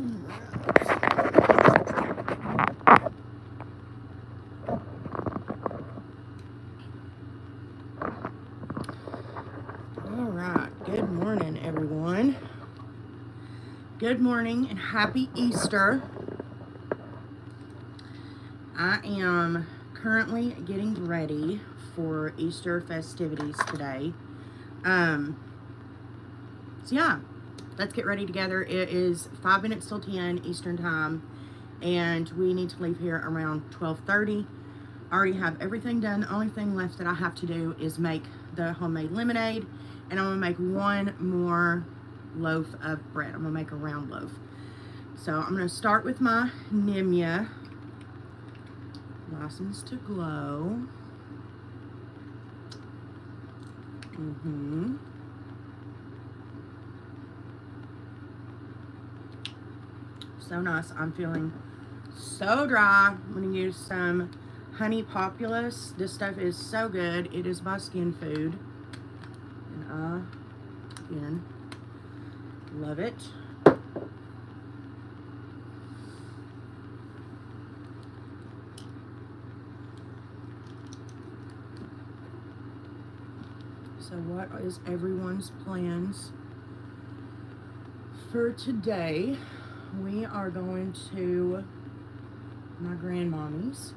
Alright, good morning everyone. Good morning and happy Easter. I am currently getting ready for Easter festivities today. So yeah, let's get ready together. It is 5 minutes till 10 Eastern time, and we need to leave here around 12:30. I already have everything done. The only thing left that I have to do is make the homemade lemonade, and I'm gonna make one more loaf of bread. I'm gonna make a round loaf. So I'm gonna start with my Nimya License to Glow. So nice. I'm feeling so dry. I'm gonna use some honey populus. This stuff is so good. It is my skin food, and I again love it. So what is everyone's plans for today? We are going to my grandmommy's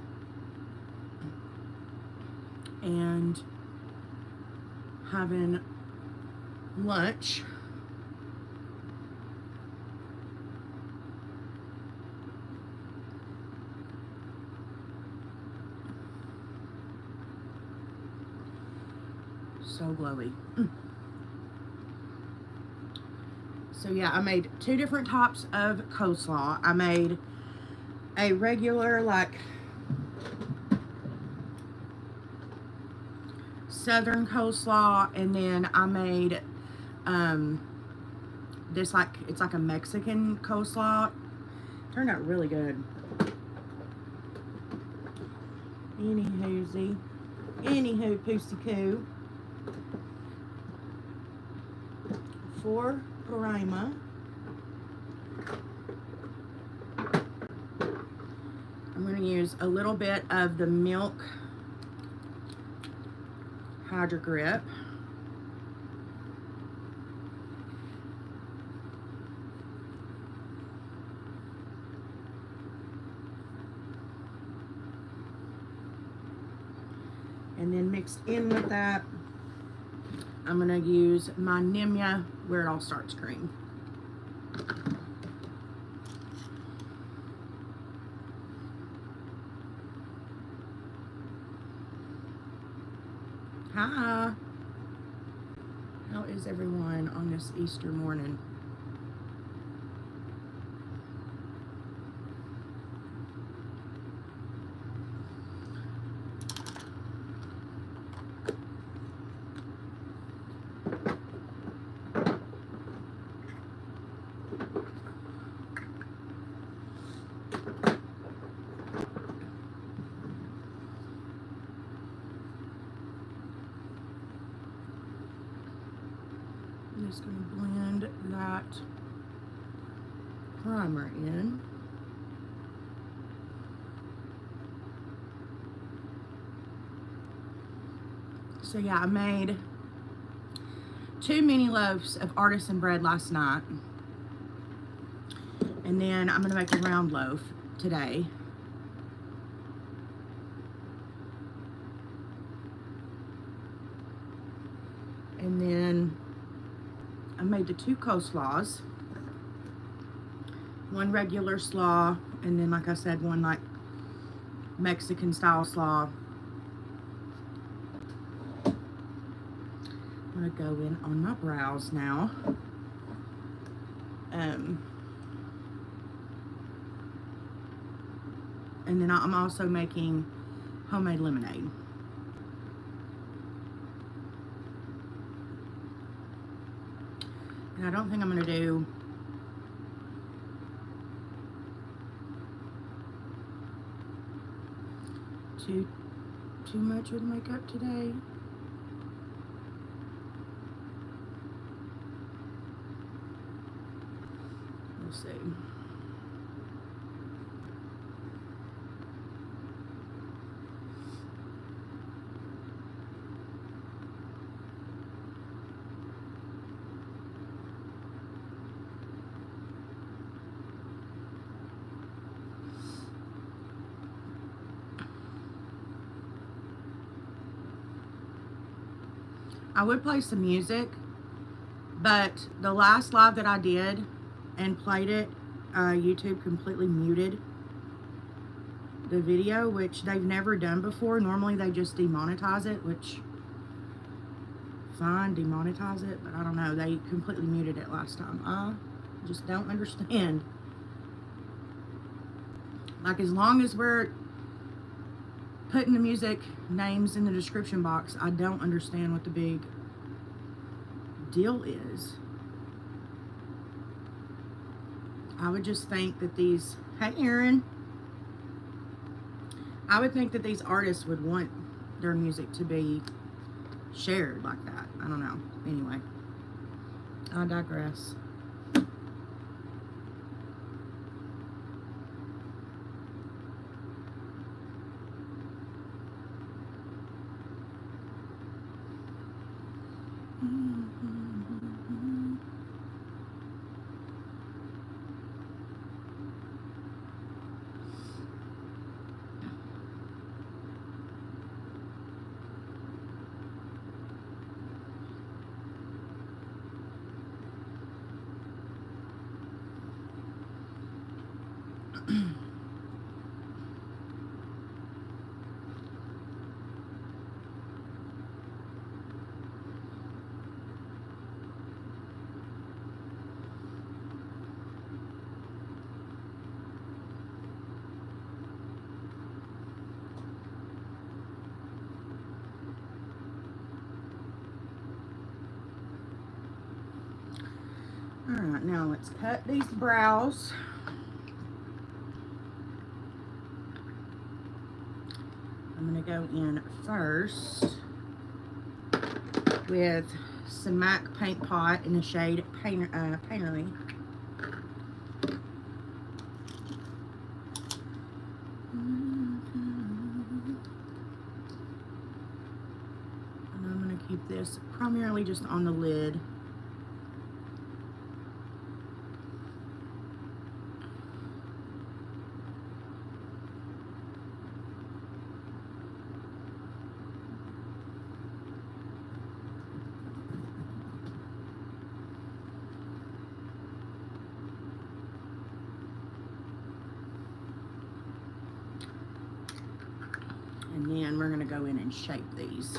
and having lunch. So glowy. So yeah, I made two different types of coleslaw. I made a regular, like, southern coleslaw, and then I made this, like, it's like a Mexican coleslaw. Turned out really good. Anywho, Pussy-coo. For Parima, I'm going to use a little bit of the Milk Hydro Grip. And then mixed in with that, I'm going to use my Nimya Where It All Starts cream. Hi. How is everyone on this Easter morning? I'm just going to blend that primer in. So yeah, I made 2 mini loaves of artisan bread last night, and then I'm going to make a round loaf today. And then I made the 2 coleslaws, one regular slaw, and then, like I said, one like Mexican style slaw. I'm gonna go in on my brows now. And then I'm also making homemade lemonade. And I don't think I'm going to do too much with makeup today. We'll see. I would play some music, but the last live that I did and played it, YouTube completely muted the video, which they've never done before. Normally they just demonetize it, which fine, demonetize it, but I don't know, they completely muted it last time. I just don't understand. Like, as long as we're putting the music names in the description box, I don't understand what the big deal is. I would just think that these, hey Aaron, I would think that these artists would want their music to be shared like that. I don't know. Anyway, I digress. Alright, now let's cut these brows. I'm going to go in first with some MAC Paint Pot in the shade Painterly. And I'm going to keep this primarily just on the lid. And then we're going to go in and shape these.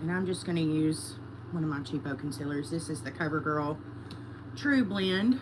And I'm just going to use one of my cheapo concealers. This is the CoverGirl True Blend.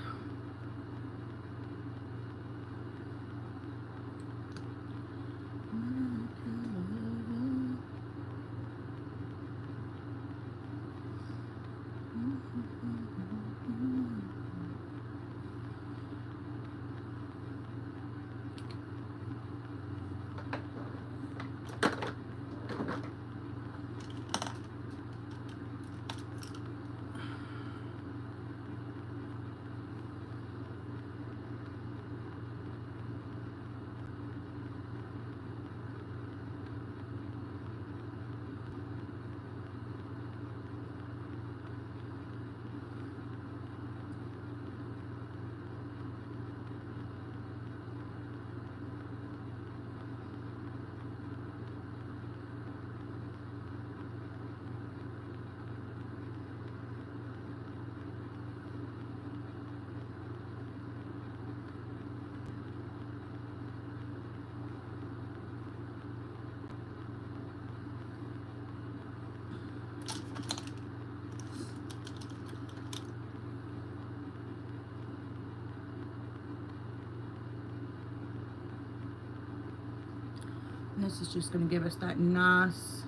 And this is just going to give us that nice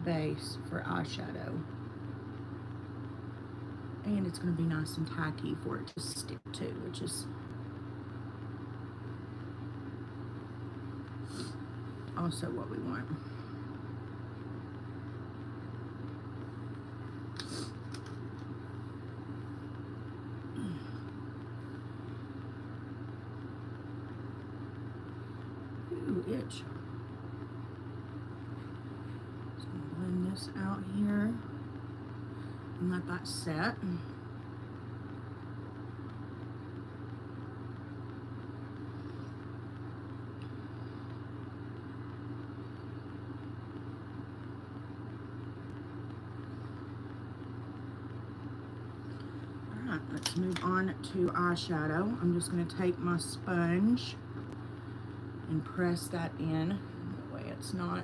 base for eyeshadow. And it's going to be nice and tacky for it to stick to, which is also what we want. Ooh, itch. Just gonna blend this out here and let that set. Alright, let's move on to eyeshadow. I'm just going to take my sponge and press that in. That way it's not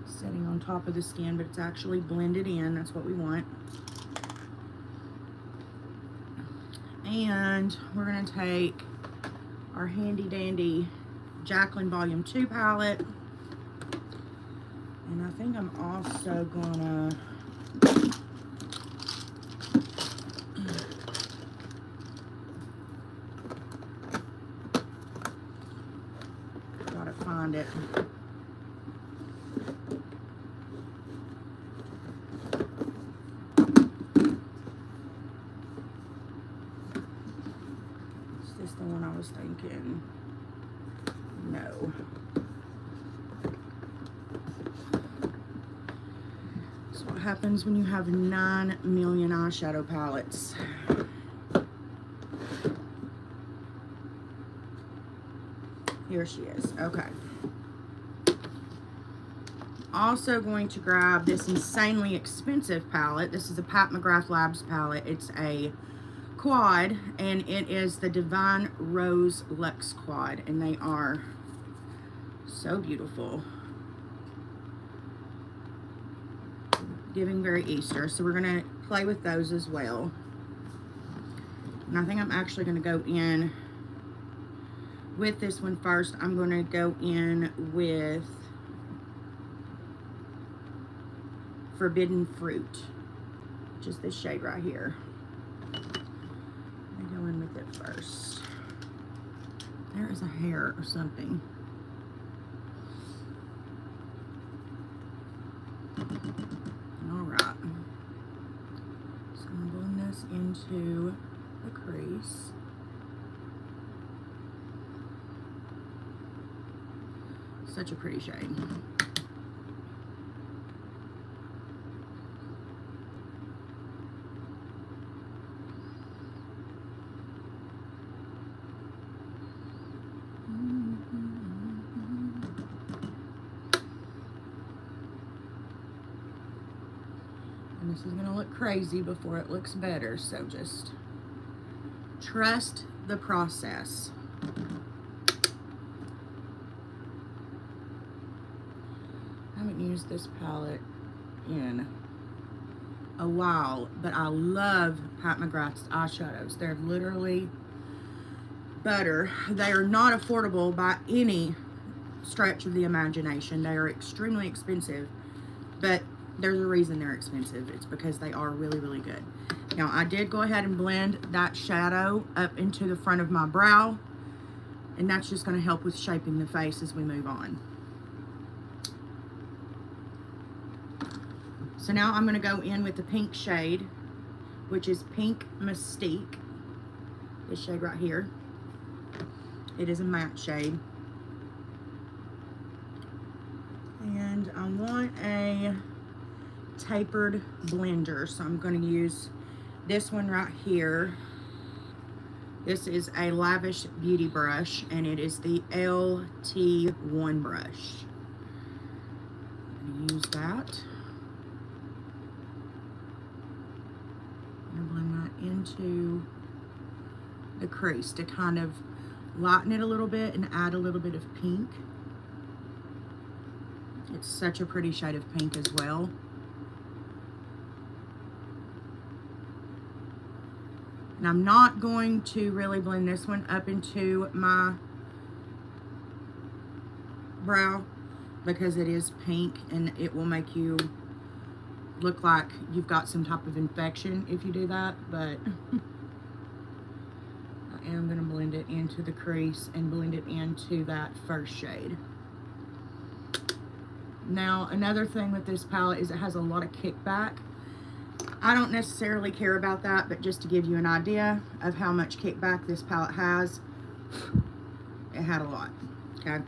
sitting on top of the skin, but it's actually blended in. That's what we want. And we're going to take our handy dandy Jaclyn Volume 2 palette. And I think I'm also going to find it. Is this the one I was thinking? No. That's what happens when you have 9 million eyeshadow palettes. Here she is. Okay. Also going to grab this insanely expensive palette. This is a Pat McGrath Labs palette. It's a quad, and it is the Divine Rose Luxe Quad, and they are so beautiful. Giving very Easter, so we're going to play with those as well. And I think I'm actually going to go in with this one first. I'm going to go in with Forbidden Fruit, which is this shade right here. I go in with it first. There is a hair or something. Alright. So I'm going to blend this into the crease. Such a pretty shade. And this is going to look crazy before it looks better, so just trust the process. I haven't used this palette in a while, but I love Pat McGrath's eyeshadows. They're literally butter. They are not affordable by any stretch of the imagination. They are extremely expensive, but there's a reason they're expensive. It's because they are really, really good. Now, I did go ahead and blend that shadow up into the front of my brow, and that's just going to help with shaping the face as we move on. So now I'm going to go in with the pink shade, which is Pink Mystique. This shade right here. It is a matte shade. And I want a tapered blender, so I'm going to use this one right here. This is a Lavish Beauty brush, and it is the LT1 brush. I'm going to use that. Into the crease to kind of lighten it a little bit and add a little bit of pink. It's such a pretty shade of pink as well. And I'm not going to really blend this one up into my brow because it is pink and it will make you look like you've got some type of infection if you do that, but I am going to blend it into the crease and blend it into that first shade. Now, another thing with this palette is it has a lot of kickback. I don't necessarily care about that, but just to give you an idea of how much kickback this palette has, it had a lot, okay?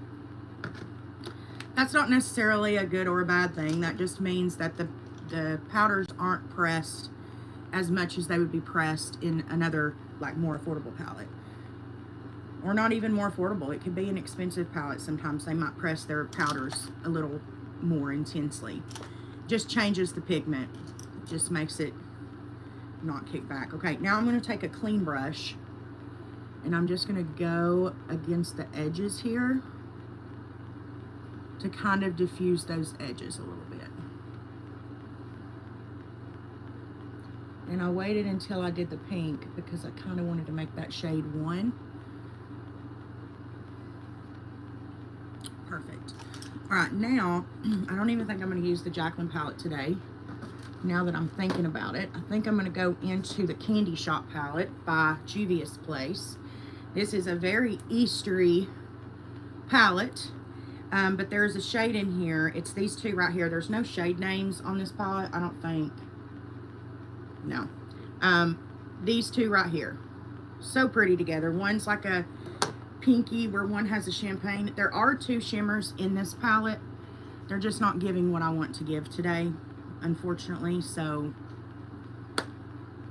That's not necessarily a good or a bad thing. That just means that the powders aren't pressed as much as they would be pressed in another, like, more affordable palette. Or not even more affordable. It could be an expensive palette. Sometimes they might press their powders a little more intensely. Just changes the pigment. Just makes it not kick back. Okay, now I'm going to take a clean brush and I'm just going to go against the edges here to kind of diffuse those edges a little bit. And I waited until I did the pink because I kind of wanted to make that shade 1. Perfect. All right, now, I don't even think I'm going to use the Jacqueline palette today. Now that I'm thinking about it, I think I'm going to go into the Candy Shop palette by Juvia's Place. This is a very Eastery palette, but there's a shade in here. It's these two right here. There's no shade names on this palette, I don't think. No. These two right here. So pretty together. One's like a pinky where one has a champagne. There are 2 shimmers in this palette. They're just not giving what I want to give today, unfortunately, so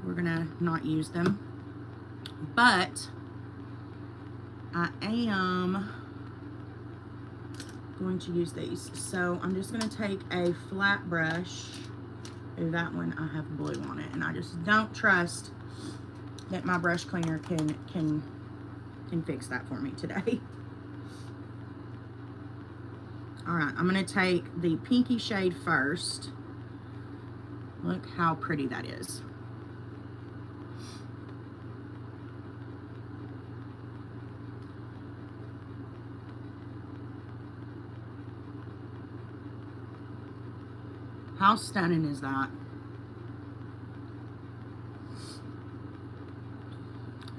we're gonna not use them. But I am going to use these. So I'm just gonna take a flat brush. Ooh, that one I have blue on it, and I just don't trust that my brush cleaner can fix that for me today. All right, I'm gonna take the pinky shade first. Look how pretty that is. How stunning is that?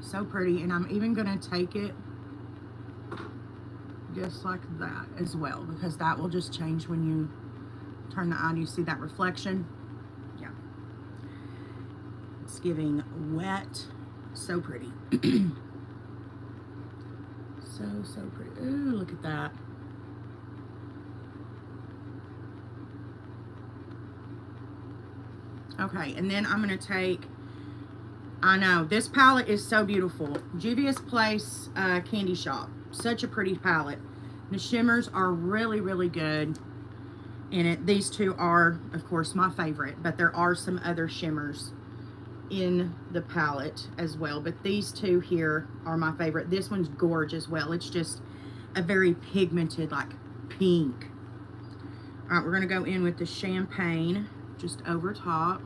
So pretty, and I'm even gonna take it just like that as well, because that will just change when you turn the eye. Do you see that reflection? Yeah. It's giving wet. So pretty. So pretty. Ooh, look at that. Okay, and then I'm going to take, I know, this palette is so beautiful. Juvia's Place Candy Shop. Such a pretty palette. The shimmers are really, really good in it. These two are, of course, my favorite, but there are some other shimmers in the palette as well. But these two here are my favorite. This one's gorgeous as well. It's just a very pigmented, like, pink. All right, we're going to go in with the champagne just over top.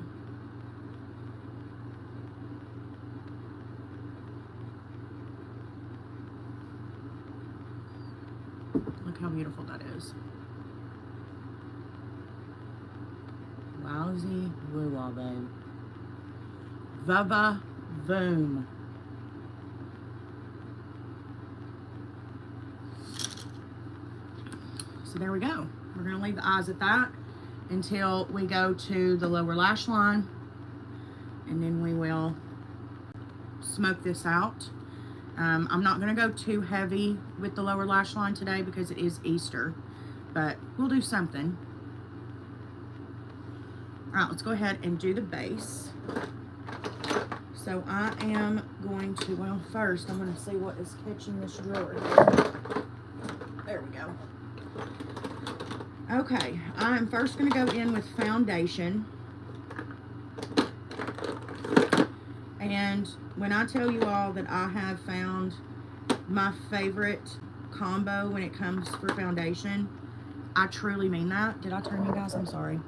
Look how beautiful that is. Wowzy woo-wah, babe. Vava voom. So there we go. We're going to leave the eyes at that until we go to the lower lash line, and then we will smoke this out. I'm not going to go too heavy with the lower lash line today because it is Easter, but we'll do something. All right, let's go ahead and do the base. So I am going to, well, first I'm going to see what is catching this drawer here. There we go. Okay, I'm first going to go in with foundation. And when I tell you all that I have found my favorite combo when it comes for foundation, I truly mean that. Did I turn you guys? I'm sorry.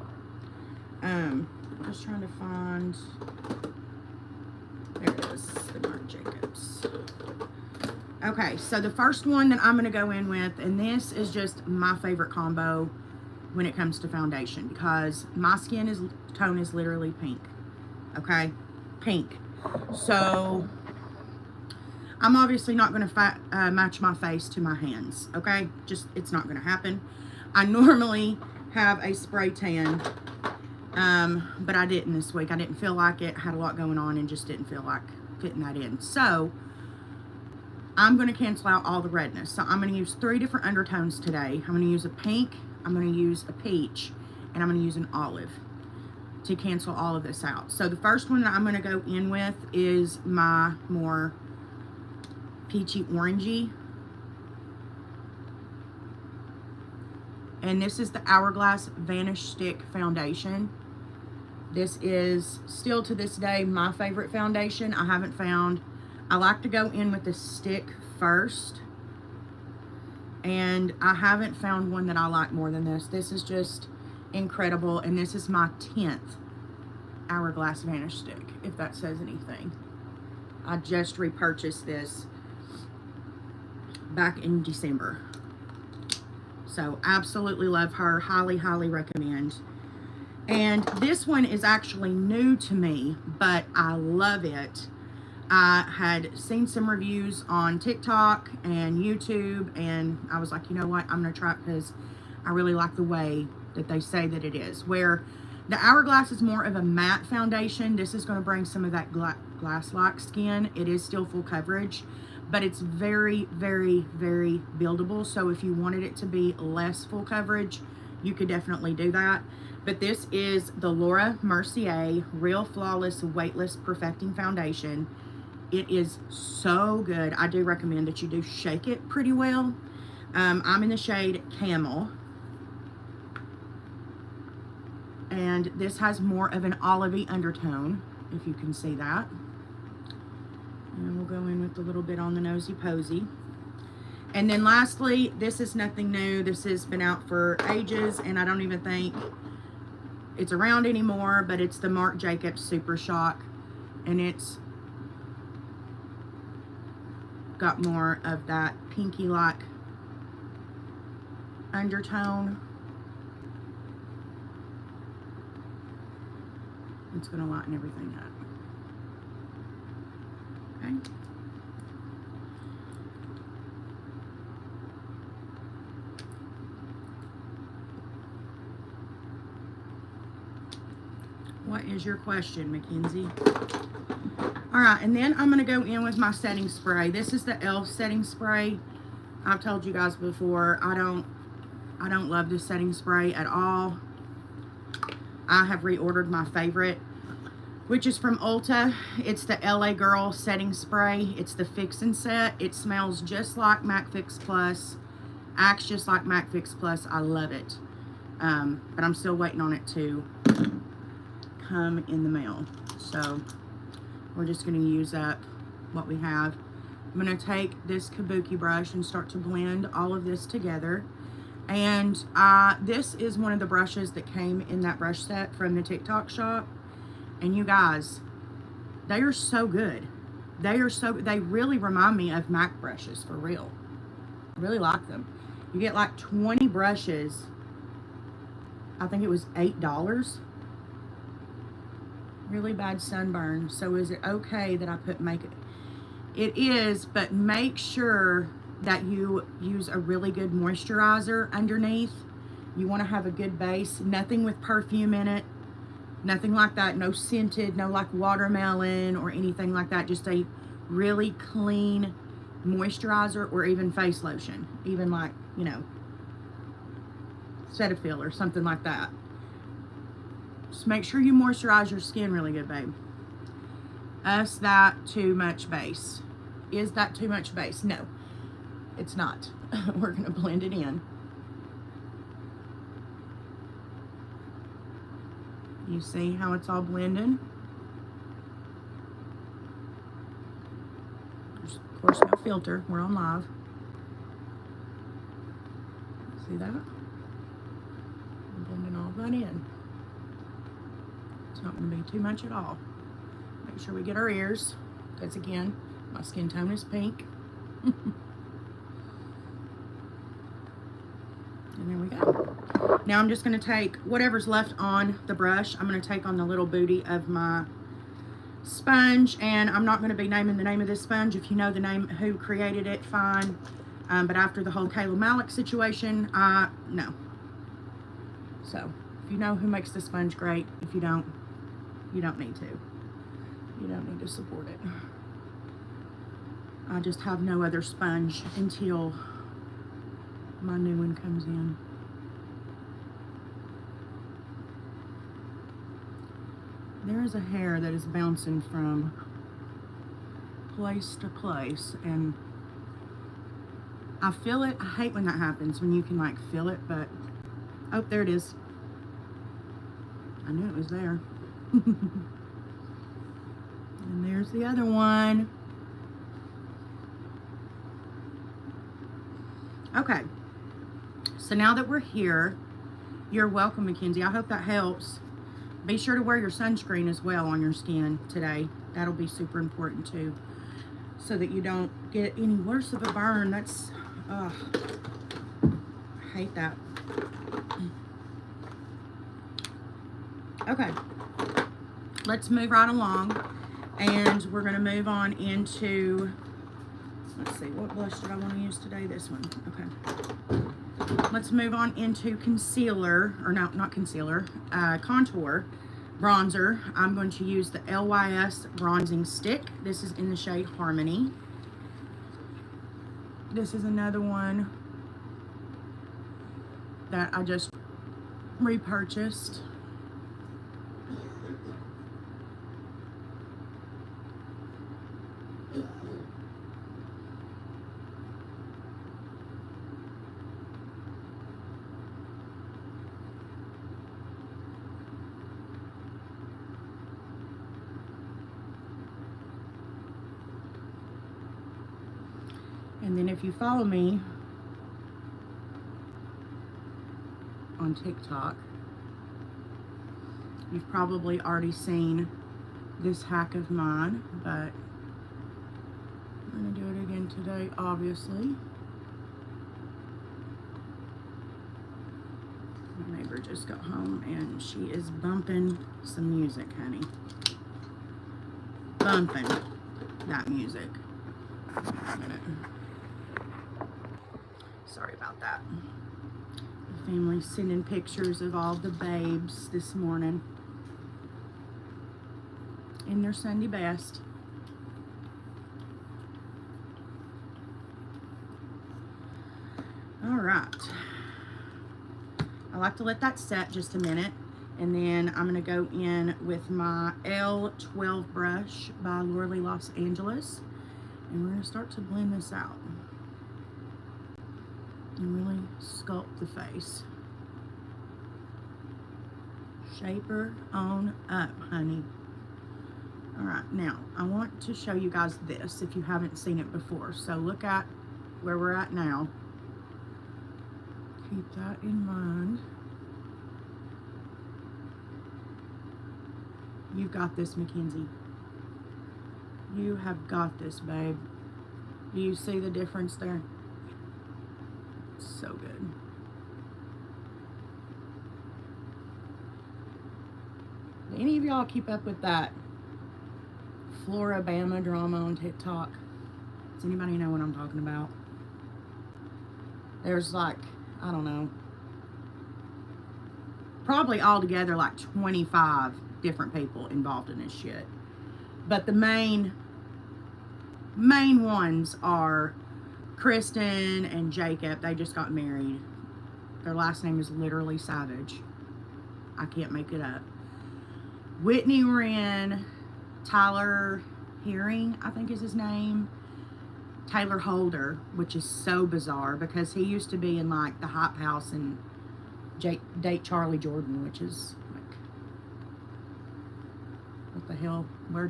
Just trying to find, there it is, the Marc Jacobs. Okay, so the first one that I'm going to go in with, and this is just my favorite combo when it comes to foundation, because my skin tone is literally pink. Okay, pink. So I'm obviously not going to match my face to my hands. Okay, just, it's not going to happen. I normally have a spray tan, but I didn't this week. I didn't feel like it. Had a lot going on and just didn't feel like fitting that in. So I'm going to cancel out all the redness. So I'm going to use 3 different undertones today. I'm going to use a pink, I'm going to use a peach, and I'm going to use an olive to cancel all of this out. So the first one that I'm going to go in with is my more peachy orangey. And this is the Hourglass Vanish Stick Foundation. This is still to this day my favorite foundation. I haven't found, I like to go in with the stick first, and I haven't found one that I like more than this. This is just incredible, and this is my 10th Hourglass Vanish Stick, if that says anything. I just repurchased this back in December. So absolutely love her. Highly, highly recommend. And this one is actually new to me, but I love it. I had seen some reviews on TikTok and YouTube, and I was like, you know what, I'm going to try it because I really like the way that they say that it is. Where the Hourglass is more of a matte foundation, this is going to bring some of that glass-like skin. It is still full coverage, but it's very, very, very buildable. So if you wanted it to be less full coverage, you could definitely do that. But this is the Laura Mercier Real Flawless Weightless Perfecting Foundation. It is so good. I do recommend that you do shake it pretty well. I'm in the shade Camel. And this has more of an olivey undertone, if you can see that. And we'll go in with a little bit on the Nosy Posy. And then lastly, this is nothing new. This has been out for ages, and I don't even think it's around anymore, but it's the Marc Jacobs Super Shock, and it's got more of that pinky-like undertone. It's going to lighten everything up. Okay. What is your question, Mackenzie? All right, and then I'm going to go in with my setting spray. This is the e.l.f. setting spray. I've told you guys before, I don't love this setting spray at all. I have reordered my favorite, which is from Ulta. It's the LA Girl setting spray. It's the Fix and Set. It smells just like MAC Fix Plus, acts just like MAC Fix Plus. I love it, but I'm still waiting on it to come in the mail. So we're just going to use up what we have. I'm going to take this kabuki brush and start to blend all of this together. And this is one of the brushes that came in that brush set from the TikTok shop. And you guys, they are so good. They really remind me of MAC brushes, for real. I really like them. You get like 20 brushes. I think it was $8. Really bad sunburn. So is it okay that I put makeup? It is, but make sure that you use a really good moisturizer underneath. You want to have a good base. Nothing with perfume in it. Nothing like that. No scented, no like watermelon or anything like that. Just a really clean moisturizer, or even face lotion. Even like, you know, Cetaphil or something like that. Just make sure you moisturize your skin really good, babe. Is that too much base? Is that too much base? No, it's not. We're going to blend it in. You see how it's all blending? There's, of course, no filter. We're on live. See that? I'm blending all that in. It's not going to be too much at all. Make sure we get our ears, because again, my skin tone is pink. And there we go. Now I'm just going to take whatever's left on the brush. I'm going to take on the little booty of my sponge, and I'm not going to be naming the name of this sponge. If you know the name, who created it, fine. But after the whole Kayla Malik situation, no. So if you know who makes the sponge, great. If you don't, you don't need to. You don't need to support it. I just have no other sponge until my new one comes in. There is a hair that is bouncing from place to place, and I feel it. I hate when that happens, when you can like feel it, but oh, there it is. I knew it was there. And there's the other one. Okay, so now that we're here, you're welcome, Mackenzie. I hope that helps. Be sure to wear your sunscreen as well on your skin today. That'll be super important too, so that you don't get any worse of a burn. That's, I hate that. Okay, let's move right along, and we're going to move on into, let's see, what blush did I want to use today? This one. Okay. Let's move on into concealer, or no, not concealer, contour bronzer. I'm going to use the LYS bronzing stick. This is in the shade Harmony. This is another one that I just repurchased. And then if you follow me on TikTok, you've probably already seen this hack of mine, but I'm going to do it again today, obviously. My neighbor just got home and she is bumping some music, honey. Bumping that music. A minute. Sorry about that. The family's sending pictures of all the babes this morning in their Sunday best. All right. I like to let that set just a minute, and then I'm going to go in with my L12 brush by Lauralee Los Angeles, and we're going to start to blend this out and really sculpt the face. Shape her on up, honey. All right, now I want to show you guys this if you haven't seen it before. So look at where we're at now. Keep that in mind. You've got this, Mackenzie. You have got this, babe. Do you see the difference there? So good. Do any of y'all keep up with that Floribama drama on TikTok? Does anybody know what I'm talking about? There's like, I don't know, probably altogether like 25 different people involved in this shit. But the main ones are Kristen and Jacob. They just got married. Their last name is literally Savage. I can't make it up. Whitney Wren, Tyler Herring, I think is his name. Taylor Holder, which is so bizarre because he used to be in like the Hype House and date Charlie Jordan, which is like, what the hell? Where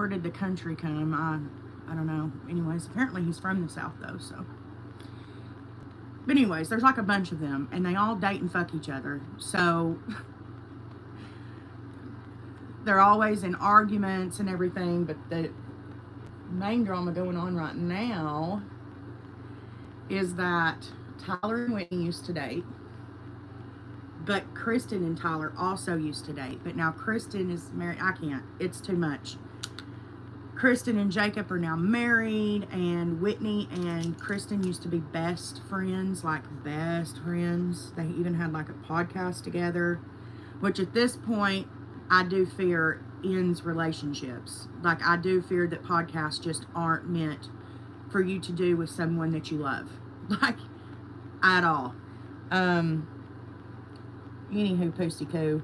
did the country come? I don't know. Anyways, apparently he's from the South though, so. But anyways, there's like a bunch of them, and they all date and fuck each other. So they're always in arguments and everything, but the main drama going on right now is that Tyler and Whitney used to date, but Kristen and Tyler also used to date. But now Kristen is married. I can't. It's too much. Kristen and Jacob are now married, and Whitney and Kristen used to be best friends, like best friends. They even had like a podcast together, which at this point, I do fear ends relationships. Like, I do fear that podcasts just aren't meant for you to do with someone that you love. Like, at all. Anywho, Pusty-coo.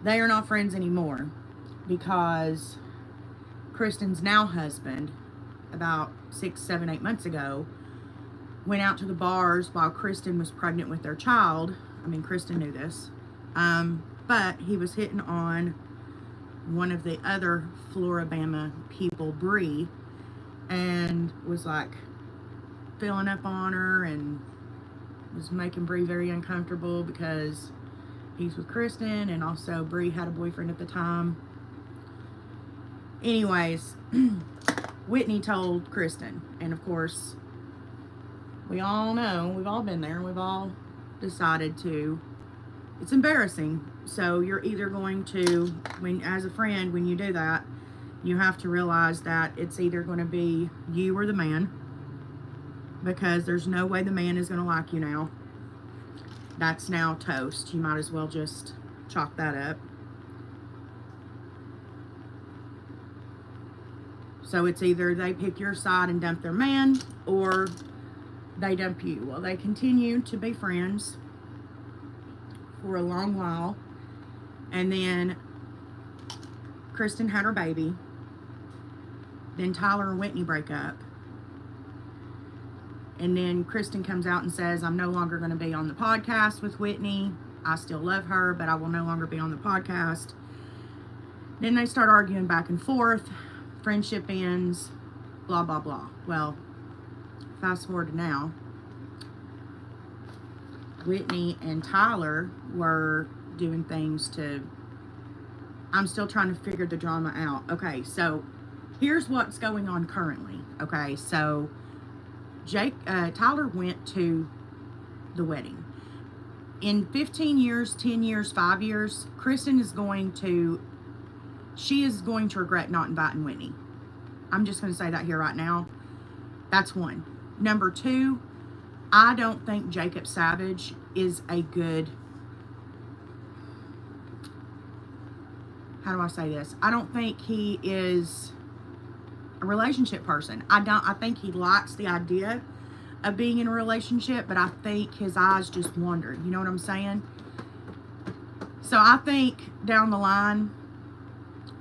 They are not friends anymore because Kristen's now husband, about 6, 7, 8 months ago, went out to the bars while Kristen was pregnant with their child. I mean, Kristen knew this. but he was hitting on one of the other Floribama people, Bree, and was like filling up on her and was making Bree very uncomfortable because he's with Kristen, and also Bree had a boyfriend at the time. Anyways, Whitney told Kristen, and of course, we all know, we've all been there, we've all decided to, it's embarrassing. So you're either going to, when as a friend, when you do that, you have to realize that it's either going to be you or the man, because there's no way the man is going to like you now. That's now toast. You might as well just chalk that up. So it's either they pick your side and dump their man, or they dump you. Well, they continue to be friends for a long while. And then Kristen had her baby. Then Tyler and Whitney break up. And then Kristen comes out and says, I'm no longer going to be on the podcast with Whitney. I still love her, but I will no longer be on the podcast. Then they start arguing back and forth. Friendship ends. Blah, blah, blah. Well, fast forward to now. Whitney and Tyler were doing things to... I'm still trying to figure the drama out. Okay, so here's what's going on currently. Okay, so Tyler went to the wedding. In 15 years, 10 years, 5 years, Kristen is going to... She is going to regret not inviting Whitney. I'm just going to say that here right now. That's one. Number two, I don't think Jacob Savage is a good... How do I say this? I don't think he is a relationship person. I think he likes the idea of being in a relationship, but I think his eyes just wandered. You know what I'm saying? So I think down the line,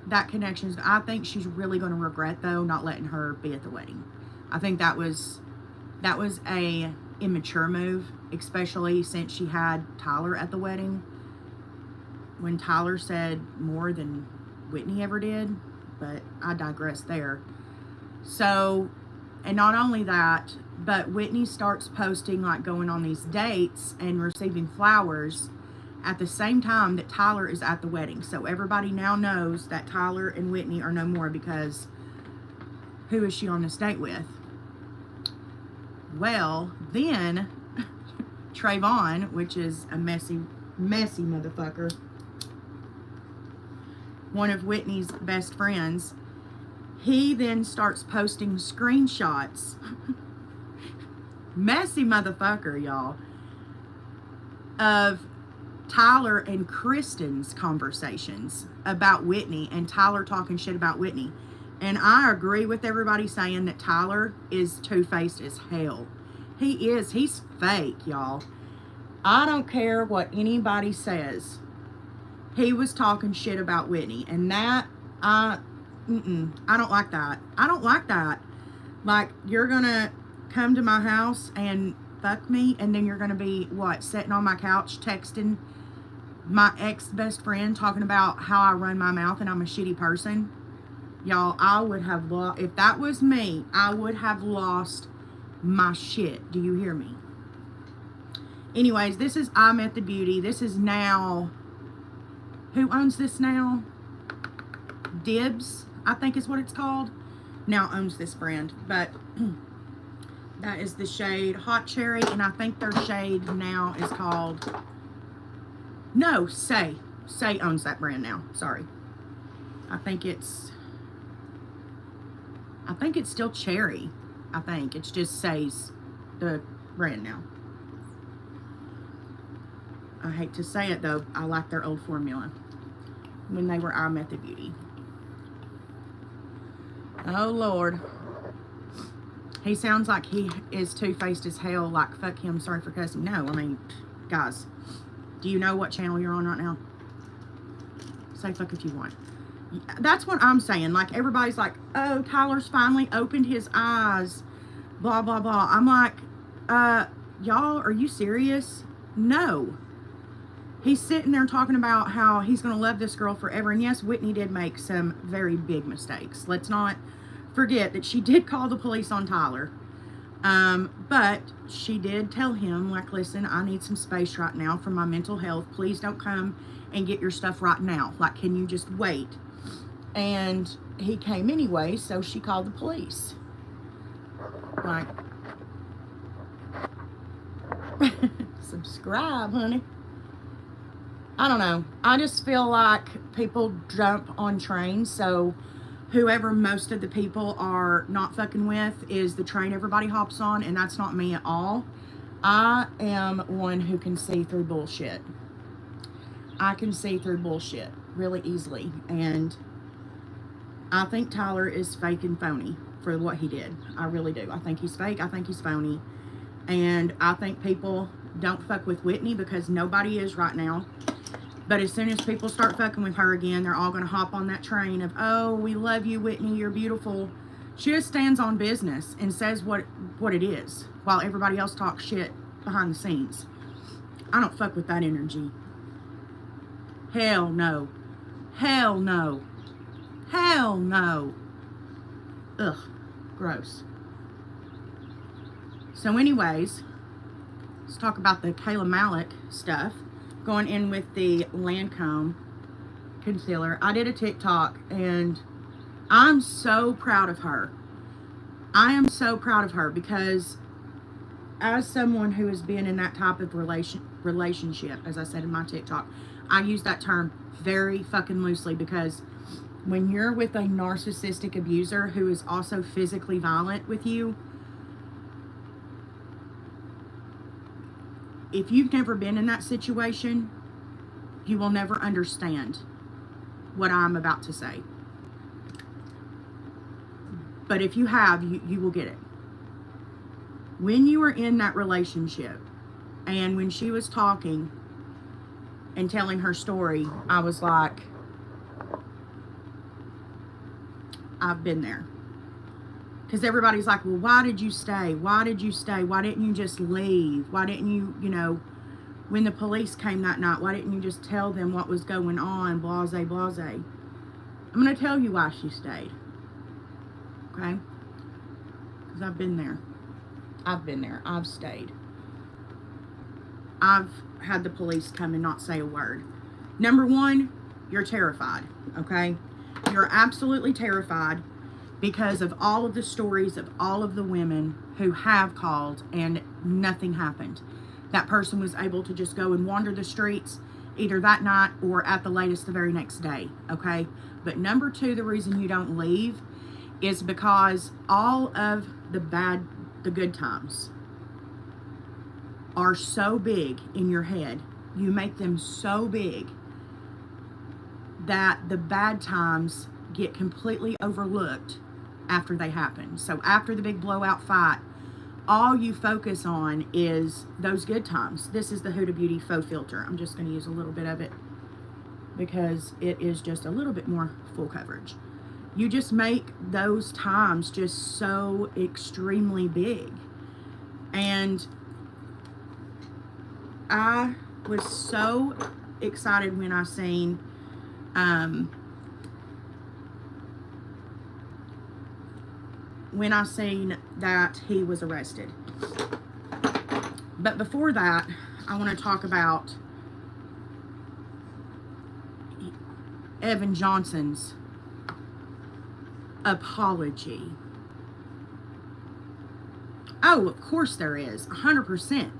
that connection, I think she's really going to regret, though, not letting her be at the wedding. I think that was a immature move, especially since she had Tyler at the wedding, when Tyler said more than Whitney ever did, but I digress there. So, and not only that, but Whitney starts posting, like, going on these dates and receiving flowers at the same time that Tyler is at the wedding. So everybody now knows that Tyler and Whitney are no more, because who is she on this date with? Well, then Trayvon, which is a messy motherfucker, one of Whitney's best friends, he then starts posting screenshots. Messy motherfucker, y'all, of Tyler and Kristen's conversations about Whitney, and Tyler talking shit about Whitney. And I agree with everybody saying that Tyler is two-faced as hell. He is. He's fake, y'all. I don't care what anybody says. He was talking shit about Whitney, and that, I don't like that. I don't like that. Like, you're gonna come to my house and fuck me, and then you're gonna be, what, sitting on my couch texting my ex-best friend talking about how I run my mouth and I'm a shitty person? Y'all, I would have lost, if that was me, I would have lost my shit. Do you hear me? Anyways, this is I Met the Beauty. This is now, who owns this now? Dibs, I think is what it's called. Now owns this brand, but that is the shade Hot Cherry, and I think their shade now is called, no, Say owns that brand now. Sorry. I think it's still Cherry. I think it's just Say's the brand now. I hate to say it, though, I like their old formula when they were I Met the Beauty. Oh, Lord. He sounds like he is two-faced as hell, like, fuck him, sorry for cussing. No, I mean, guys, do you know what channel you're on right now? Say fuck if you want. That's what I'm saying. Like, everybody's like, oh, Tyler's finally opened his eyes, blah, blah, blah. I'm like, y'all, are you serious? No. He's sitting there talking about how he's going to love this girl forever. And yes, Whitney did make some very big mistakes. Let's not forget that she did call the police on Tyler. But she did tell him, like, listen, I need some space right now for my mental health. Please don't come and get your stuff right now. Like, can you just wait? And he came anyway, so she called the police. Like, subscribe, honey. I don't know. I just feel like people jump on trains, so whoever most of the people are not fucking with is the train everybody hops on, and that's not me at all. I am one who can see through bullshit. I can see through bullshit really easily, and I think Tyler is fake and phony for what he did. I really do. I think he's fake. I think he's phony. And I think people don't fuck with Whitney because nobody is right now. But as soon as people start fucking with her again, they're all going to hop on that train of, oh, we love you, Whitney, you're beautiful. She just stands on business and says what it is, while everybody else talks shit behind the scenes. I don't fuck with that energy. Hell no. Hell no. Hell no. Ugh. Gross. So anyways, let's talk about the Kayla Malik stuff. Going in with the Lancome concealer. I did a TikTok and I'm so proud of her. I am so proud of her because as someone who has been in that type of relationship, as I said in my TikTok, I use that term very fucking loosely because when you're with a narcissistic abuser who is also physically violent with you, if you've never been in that situation, you will never understand what I'm about to say. But if you have, you will get it. When you were in that relationship, and when she was talking and telling her story, I was like, I've been there. Because everybody's like, well, why did you stay? Why did you stay? Why didn't you just leave? Why didn't you, when the police came that night, why didn't you just tell them what was going on? Blase, blase. I'm going to tell you why she stayed. Okay? Because I've been there. I've been there. I've stayed. I've had the police come and not say a word. Number one, you're terrified. Okay? You're absolutely terrified because of all of the stories of all of the women who have called and nothing happened. That person was able to just go and wander the streets either that night or at the latest the very next day, okay? But number two, the reason you don't leave is because all of the good times are so big in your head. You make them so big that the bad times get completely overlooked after they happen. So after the big blowout fight, all you focus on is those good times. This is the Huda Beauty Faux Filter. I'm just going to use a little bit of it because it is just a little bit more full coverage. You just make those times just so extremely big. And I was so excited when I seen that he was arrested. But before that, I want to talk about Evan Johnson's apology. Oh, of course there is. 100%.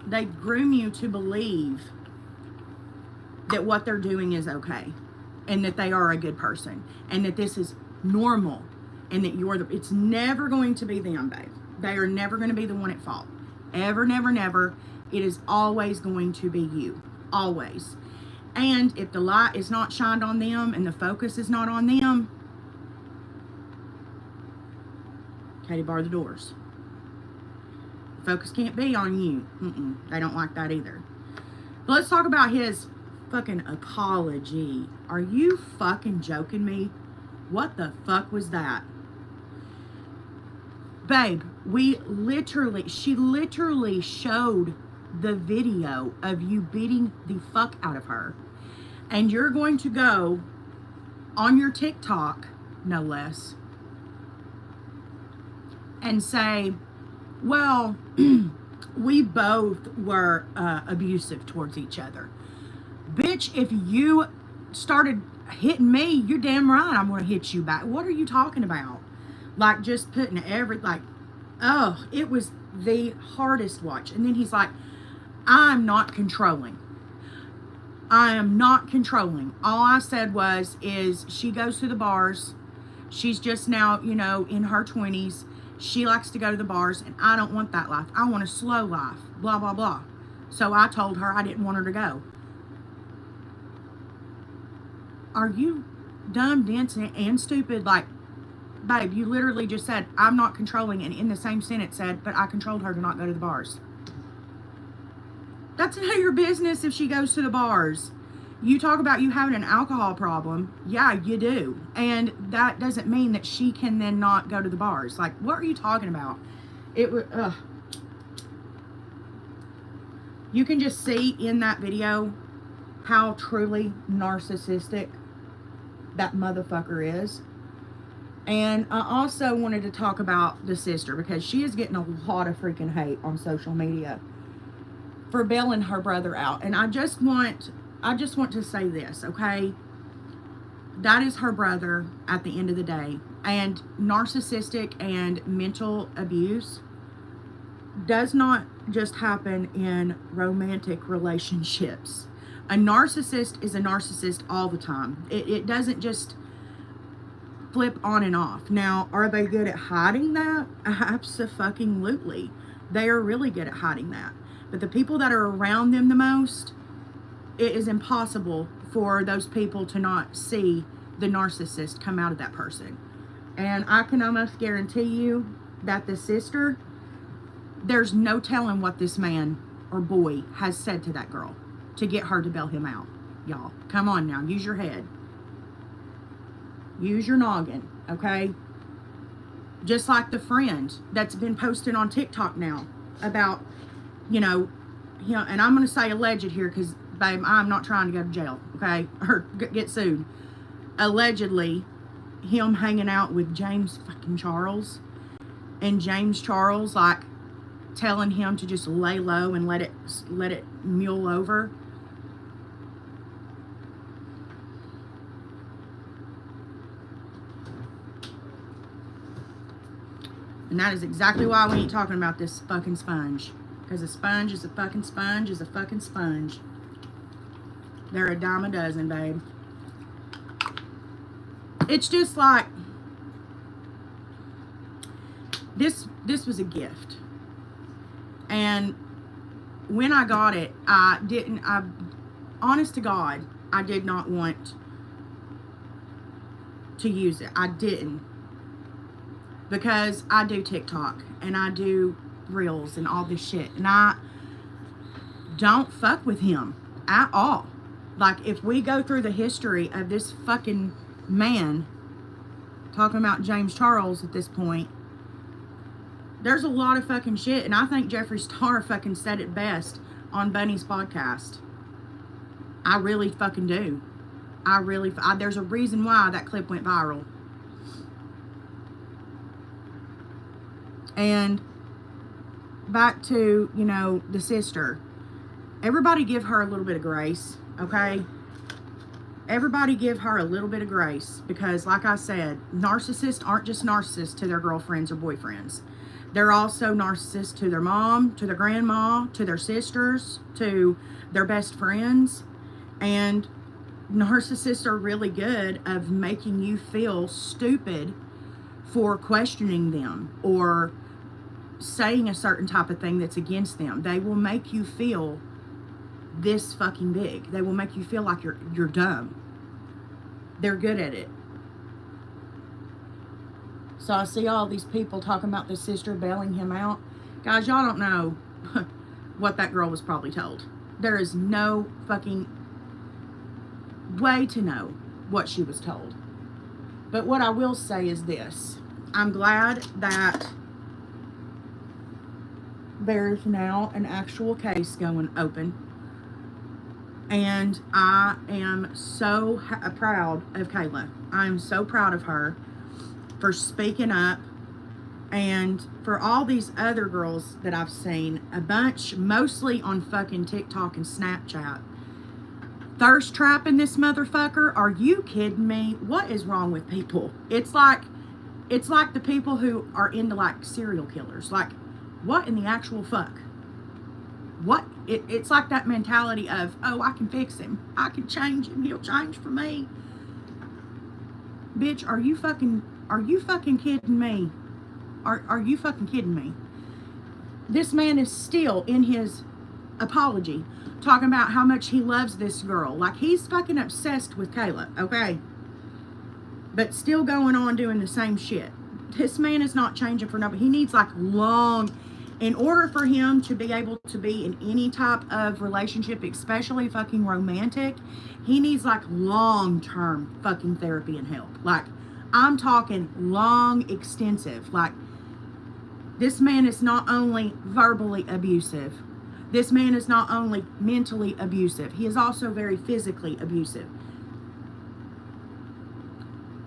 They groom you to believe that what they're doing is okay, and that they are a good person, and that this is normal, and that it's never going to be them, babe. They are never going to be the one at fault. Ever, never, never. It is always going to be you. Always. And if the light is not shined on them and the focus is not on them, Katie, bar the doors. The focus can't be on you. They don't like that either. But let's talk about his fucking apology. Are you fucking joking me? What the fuck was that? Babe, she literally showed the video of you beating the fuck out of her. And you're going to go on your TikTok, no less, and say, well, we both were abusive towards each other. Bitch, if you started hitting me, you're damn right I'm going to hit you back. What are you talking about? Like, just putting oh, it was the hardest watch. And then he's like, I'm not controlling. I am not controlling. All I said is she goes to the bars. She's just now, you know, in her 20s. She likes to go to the bars, and I don't want that life. I want a slow life, blah, blah, blah. So I told her I didn't want her to go. Are you dumb, dense, and stupid? Like, babe, you literally just said, I'm not controlling, and in the same sentence said, but I controlled her to not go to the bars. That's none of your business if she goes to the bars. You talk about you having an alcohol problem. Yeah, you do. And that doesn't mean that she can then not go to the bars. Like, what are you talking about? It was, You can just see in that video how truly narcissistic that motherfucker is. And I also wanted to talk about the sister, because she is getting a lot of freaking hate on social media for bailing her brother out. And I just want to say this, okay? That is her brother at the end of the day. And narcissistic and mental abuse does not just happen in romantic relationships. A narcissist is a narcissist all the time. It doesn't just flip on and off. Now, are they good at hiding that? Abso-fucking-lutely. They are really good at hiding that. But the people that are around them the most, it is impossible for those people to not see the narcissist come out of that person. And I can almost guarantee you that the sister, there's no telling what this man or boy has said to that girl to get her to bail him out. Y'all, come on now, use your head. Use your noggin, okay? Just like the friend that's been posted on TikTok now about, you know, and I'm going to say alleged here because, babe, I'm not trying to go to jail, okay? Or get sued. Allegedly, him hanging out with James fucking Charles. And James Charles, like, telling him to just lay low and let it mule over. And that is exactly why we ain't talking about this fucking sponge. Because a sponge is a fucking sponge is a fucking sponge. They're a dime a dozen, babe. It's just like, this was a gift. And when I got it, honest to God, I did not want to use it. I didn't. Because I do TikTok and I do Reels and all this shit. And I don't fuck with him at all. Like, if we go through the history of this fucking man, talking about James Charles at this point, there's a lot of fucking shit. And I think Jeffree Star fucking said it best on Bunny's podcast. I really fucking do. There's a reason why that clip went viral. And back to, you know, the sister. Everybody give her a little bit of grace, okay? Everybody give her a little bit of grace. Because, like I said, narcissists aren't just narcissists to their girlfriends or boyfriends. They're also narcissists to their mom, to their grandma, to their sisters, to their best friends. And narcissists are really good of making you feel stupid for questioning them or saying a certain type of thing that's against them. They will make you feel this fucking big. They will make you feel like you're dumb. They're good at it. So I see all these people talking about the sister bailing him out. Guys, y'all don't know what that girl was probably told. There is no fucking way to know what she was told. But what I will say is this. I'm glad that there's now an actual case going open. And I am so proud of Kayla. I'm so proud of her for speaking up. And for all these other girls that I've seen, a bunch, mostly on fucking TikTok and Snapchat, thirst trapping this motherfucker. Are you kidding me? What is wrong with people? It's like the people who are into like serial killers. Like, what in the actual fuck? What? It's like that mentality of, oh, I can fix him. I can change him. He'll change for me. Bitch, are you fucking kidding me? Are you fucking kidding me? This man is still in his apology talking about how much he loves this girl. Like, he's fucking obsessed with Kayla, okay? But still going on doing the same shit. This man is not changing for nobody. He needs like in order for him to be able to be in any type of relationship, especially fucking romantic, he needs like long-term fucking therapy and help. Like, I'm talking long, extensive. Like, this man is not only verbally abusive, this man is not only mentally abusive, he is also very physically abusive.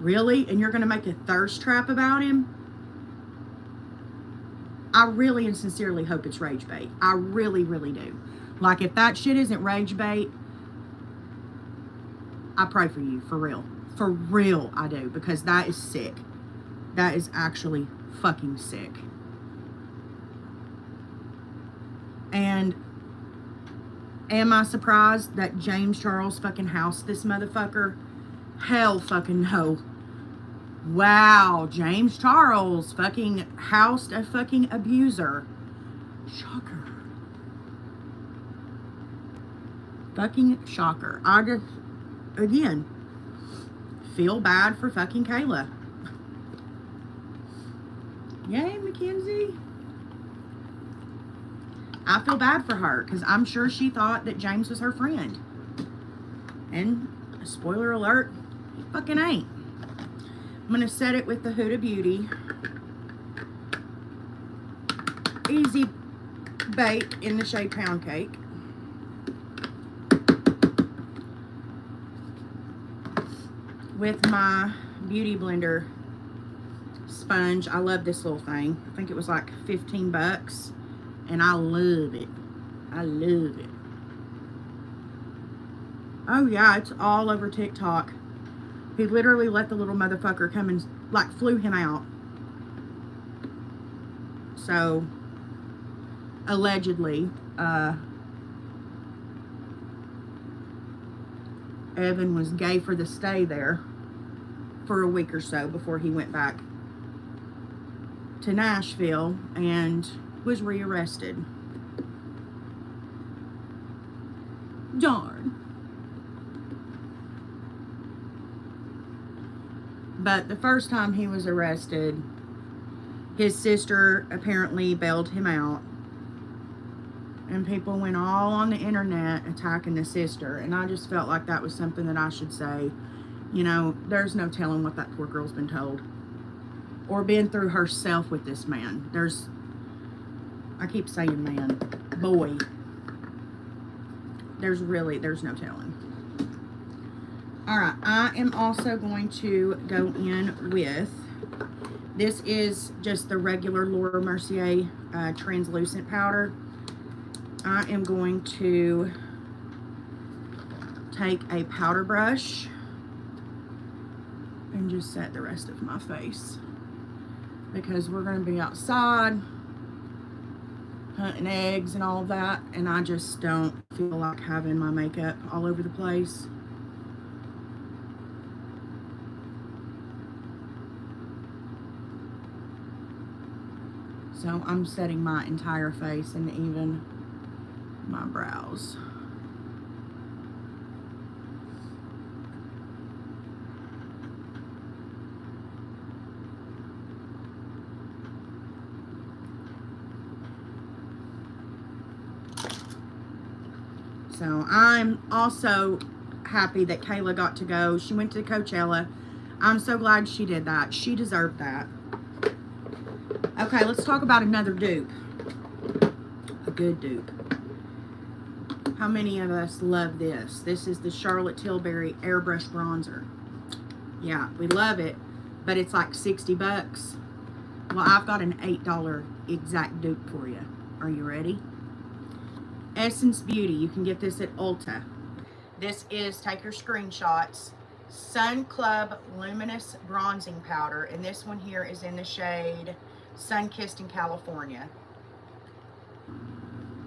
Really? And you're going to make a thirst trap about him? I really and sincerely hope it's rage bait. I really, really do. Like, if that shit isn't rage bait, I pray for you, for real. For real, I do. Because that is sick. That is actually fucking sick. And am I surprised that James Charles fucking housed this motherfucker? Hell fucking no. Wow, James Charles fucking housed a fucking abuser. Shocker. Fucking shocker. I just, again, feel bad for fucking Kayla. Yay, Mackenzie. I feel bad for her because I'm sure she thought that James was her friend. And, spoiler alert, he fucking ain't. I'm going to set it with the Huda Beauty Easy Bake in the shade Pound Cake. With my Beauty Blender sponge. I love this little thing. I think it was like 15 bucks. And I love it. I love it. Oh yeah, it's all over TikTok. He literally let the little motherfucker come and like flew him out. So allegedly, Evan was gay for the stay there for a week or so before he went back to Nashville and was rearrested. Darn. But the first time he was arrested, his sister apparently bailed him out. And people went all on the internet attacking the sister. And I just felt like that was something that I should say. You know, there's no telling what that poor girl's been told. Or been through herself with this man. I keep saying man. Boy. There's no telling. Alright, I am also going to go in with, this is just the regular Laura Mercier translucent powder. I am going to take a powder brush and just set the rest of my face. Because we're going to be outside hunting eggs and all of that, and I just don't feel like having my makeup all over the place. So I'm setting my entire face and even my brows. So I'm also happy that Kayla got to go. She went to Coachella. I'm so glad she did that. She deserved that. Okay, let's talk about another dupe. good dupe. How many of us love this? This is the Charlotte Tilbury Airbrush Bronzer. Yeah, we love it, but it's like 60 bucks. Well, I've got an $8 exact dupe for you. Are you ready? Essence Beauty. You can get this at Ulta. This is, take your screenshots, Sun Club Luminous Bronzing Powder. And this one here is in the shade Sun Kissed in California.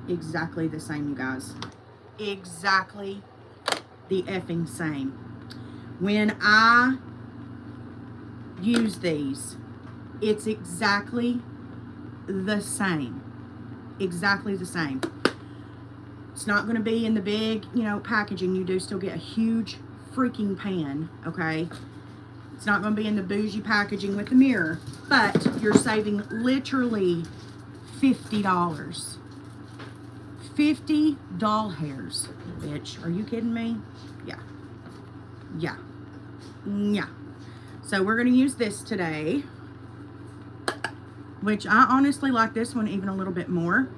Exactly the same, you guys. Exactly the effing same. When I use these, it's exactly the same. Exactly the same. It's not going to be in the big, you know, packaging. You do still get a huge freaking pan, okay? It's not going to be in the bougie packaging with the mirror, but you're saving literally $50. 50 doll hairs, bitch. Are you kidding me? Yeah. Yeah. Yeah. So we're going to use this today, which I honestly like this one even a little bit more.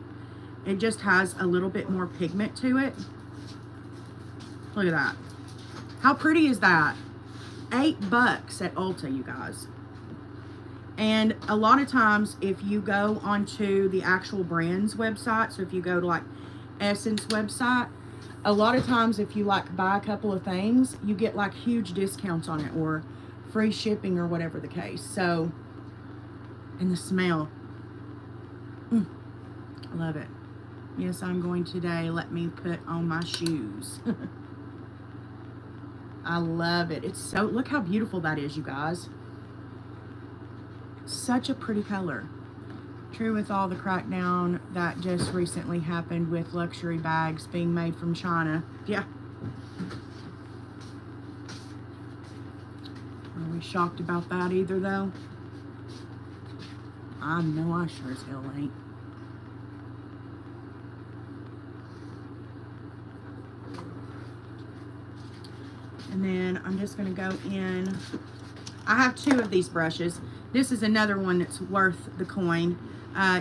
It just has a little bit more pigment to it. Look at that. How pretty is that? $8 at Ulta, you guys. And a lot of times, if you go onto the actual brand's website, so if you go to like Essence website, a lot of times if you like buy a couple of things, you get like huge discounts on it or free shipping or whatever the case. So, and the smell, I love it. Yes, I'm going today. Let me put on my shoes. I love it. It's so, look how beautiful that is, you guys. Such a pretty color. True with all the crackdown that just recently happened with luxury bags being made from China. Yeah. Are we shocked about that either, though? I know I sure as hell ain't. And then I'm just going to go in. I have 2 of these brushes. This is another one that's worth the coin.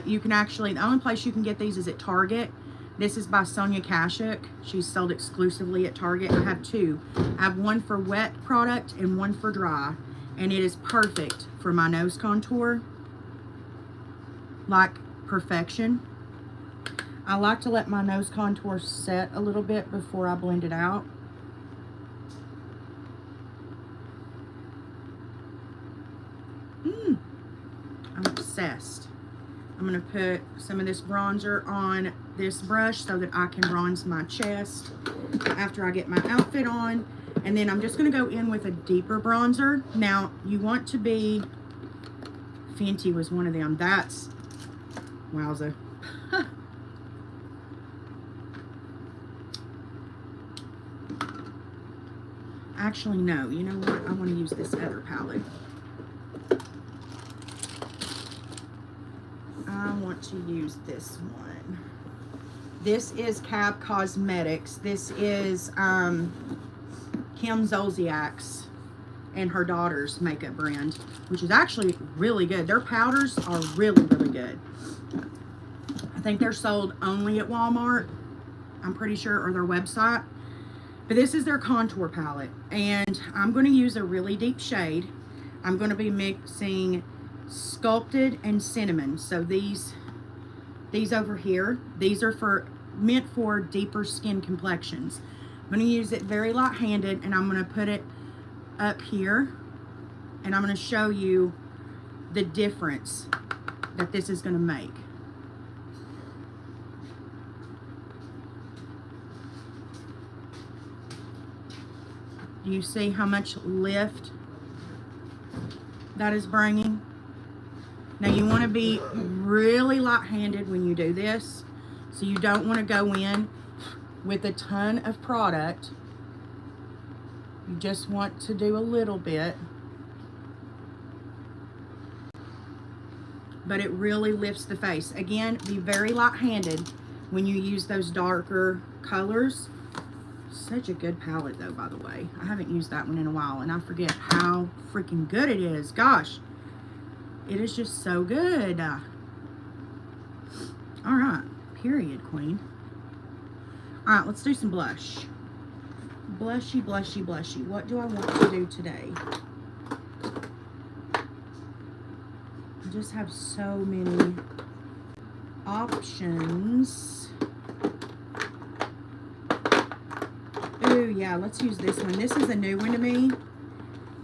You can actually, the only place you can get these is at Target. This is by Sonia Kashuk. She's sold exclusively at Target. I have 2. I have one for wet product and one for dry. And it is perfect for my nose contour. Like perfection. I like to let my nose contour set a little bit before I blend it out. I'm obsessed. I'm going to put some of this bronzer on this brush so that I can bronze my chest after I get my outfit on. And then I'm just going to go in with a deeper bronzer. Now, you want to be... Fenty was one of them. That's... Wowza. Actually, no. You know what? I want to use this other palette. I want to use this one. This is Cab Cosmetics. This is Kim Zolciak's and her daughter's makeup brand, which is actually really good. Their powders are really, really good. I think they're sold only at Walmart, I'm pretty sure, or their website. But this is their contour palette, and I'm going to use a really deep shade. I'm going to be mixing Sculpted and Cinnamon. So these over here, these are meant for deeper skin complexions. I'm going to use it very light-handed, and I'm going to put it up here, and I'm going to show you the difference that this is going to make. Do you see how much lift that is bringing? Now you want to be really light-handed when you do this. So you don't want to go in with a ton of product. You just want to do a little bit. But it really lifts the face. Again, be very light-handed when you use those darker colors. Such a good palette though, by the way. I haven't used that one in a while, and I forget how freaking good it is. Gosh. It is just so good. All right. Period, queen. All right, let's do some blush. Blushy, blushy, blushy. What do I want to do today? I just have so many options. Ooh, yeah, let's use this one. This is a new one to me,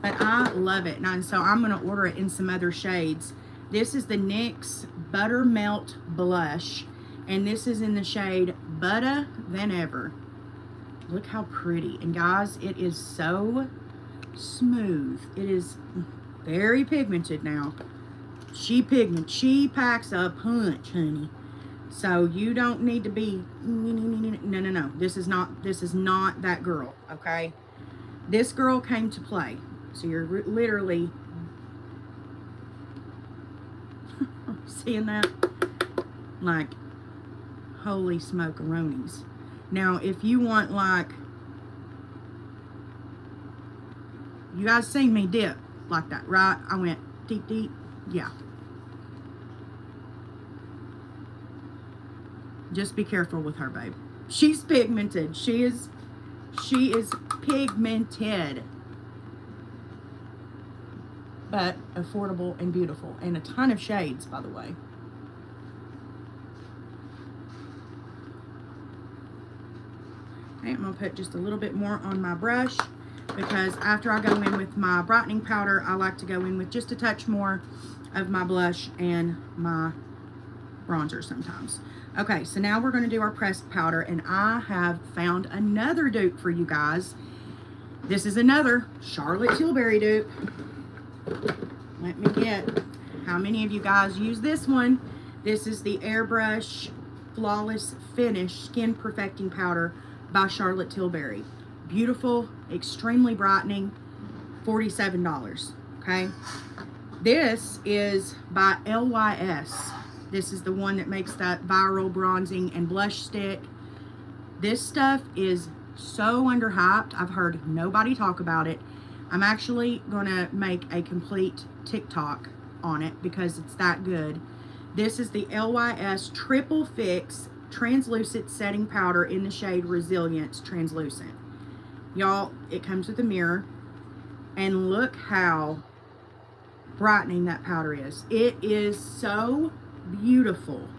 but I love it. And so I'm going to order it in some other shades. This is the NYX Buttermelt Blush, and this is in the shade Butter Than Ever. Look how pretty. And guys, it is so smooth. It is very pigmented now. She packs a punch, honey. So you don't need to be no. This is not that girl, okay? This girl came to play. So you're literally seeing that? Like, holy smokeronies. Now, if you want, like, you guys seen me dip like that, right? I went deep, deep. Yeah. Just be careful with her, babe. She's pigmented. She is pigmented. But affordable and beautiful. And a ton of shades, by the way. Okay, I'm going to put just a little bit more on my brush, because after I go in with my brightening powder, I like to go in with just a touch more of my blush and my bronzer sometimes. Okay, so now we're going to do our pressed powder, and I have found another dupe for you guys. This is another Charlotte Tilbury dupe. Let me get, how many of you guys use this one? This is the Airbrush Flawless Finish Skin Perfecting Powder by Charlotte Tilbury. Beautiful, extremely brightening, $47, okay? This is by LYS. This is the one that makes that viral bronzing and blush stick. This stuff is so underhyped. I've heard nobody talk about it. I'm actually gonna make a complete TikTok on it because it's that good. This is the LYS Triple Fix Translucent Setting Powder in the shade Resilience Translucent. Y'all, it comes with a mirror, and look how brightening that powder is. It is so beautiful.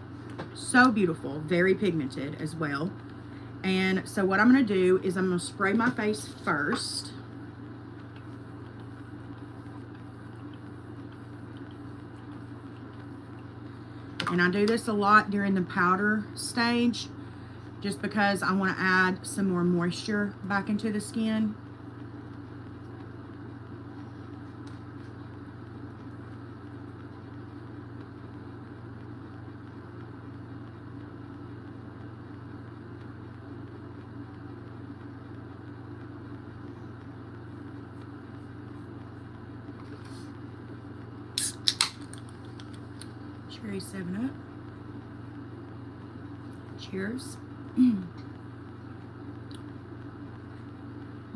So beautiful. Very pigmented as well. And so what I'm going to do is I'm going to spray my face first. And I do this a lot during the powder stage, just because I want to add some more moisture back into the skin. Cherry 7 Up. Cheers.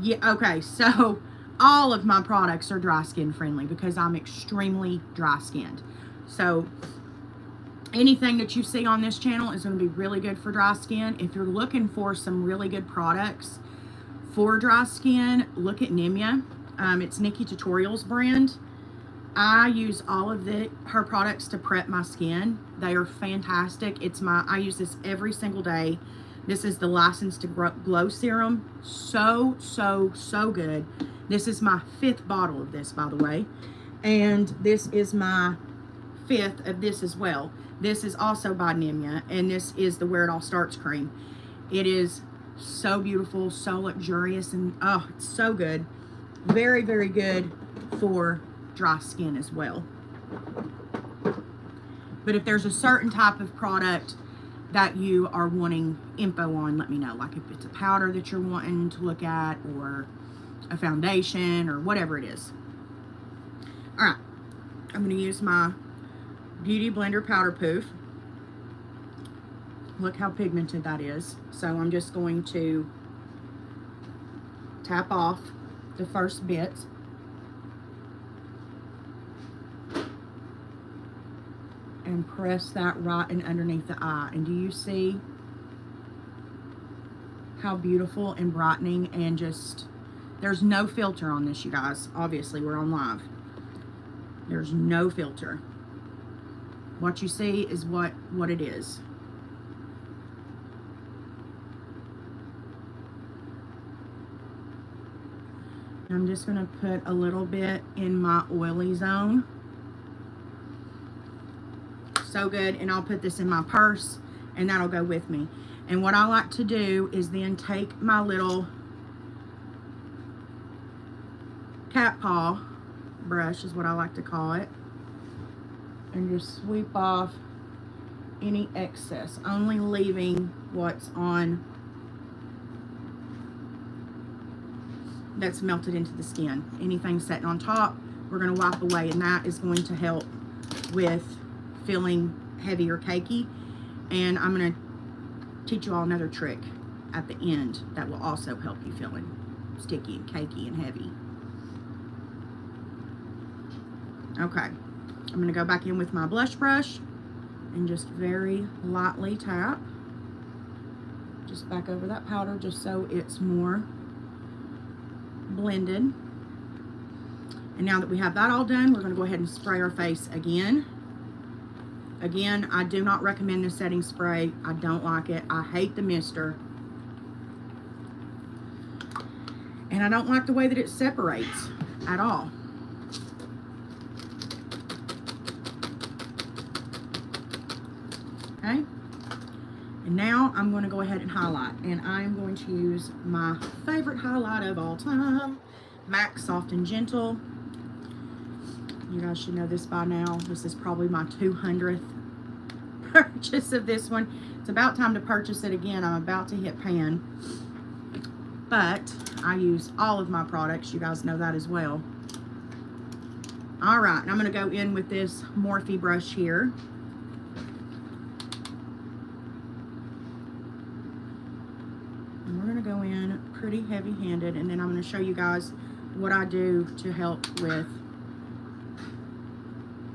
Yeah, okay, so all of my products are dry skin friendly because I'm extremely dry skinned. So anything that you see on this channel is going to be really good for dry skin. If you're looking for some really good products for dry skin, look at Nimya. It's Nikki Tutorials brand. I use all of her products to prep my skin. They are fantastic. I use this every single day. This is the License to Glow Serum. So, so, so good. This is my 5th bottle of this, by the way. And this is my 5th of this as well. This is also by Nimya, and this is the Where It All Starts cream. It is so beautiful, so luxurious, and oh, it's so good. Very, very good for dry skin as well. But if there's a certain type of product that you are wanting info on, let me know. Like if it's a powder that you're wanting to look at, or a foundation, or whatever it is. All right, I'm going to use my Beauty Blender Powder Poof. Look how pigmented that is. So I'm just going to tap off the first bit. and press that right in underneath the eye. And do you see how beautiful and brightening, and just, there's no filter on this, you guys. Obviously, we're on live. There's no filter. What you see is what it is. I'm just going to put a little bit in my oily zone. So good. And I'll put this in my purse, and that'll go with me. And what I like to do is then take my little cat paw brush, is what I like to call it, and just sweep off any excess, only leaving what's on, that's melted into the skin. Anything sitting on top, we're going to wipe away, and that is going to help with feeling heavy or cakey. And I'm going to teach you all another trick at the end that will also help you feeling sticky and cakey and heavy. Okay, I'm going to go back in with my blush brush and just very lightly tap just back over that powder, just so it's more blended. And now that we have that all done, we're going to go ahead and spray our face again. Again, I do not recommend this setting spray. I don't like it. I hate the mister. And I don't like the way that it separates at all. Okay. And now I'm going to go ahead and highlight. And I'm going to use my favorite highlight of all time, MAC Soft and Gentle. You guys should know this by now. This is probably my 200th purchase of this one. It's about time to purchase it again. I'm about to hit pan. But I use all of my products. You guys know that as well. All right, and I'm going to go in with this Morphe brush here. And we're going to go in pretty heavy-handed, and then I'm going to show you guys what I do to help with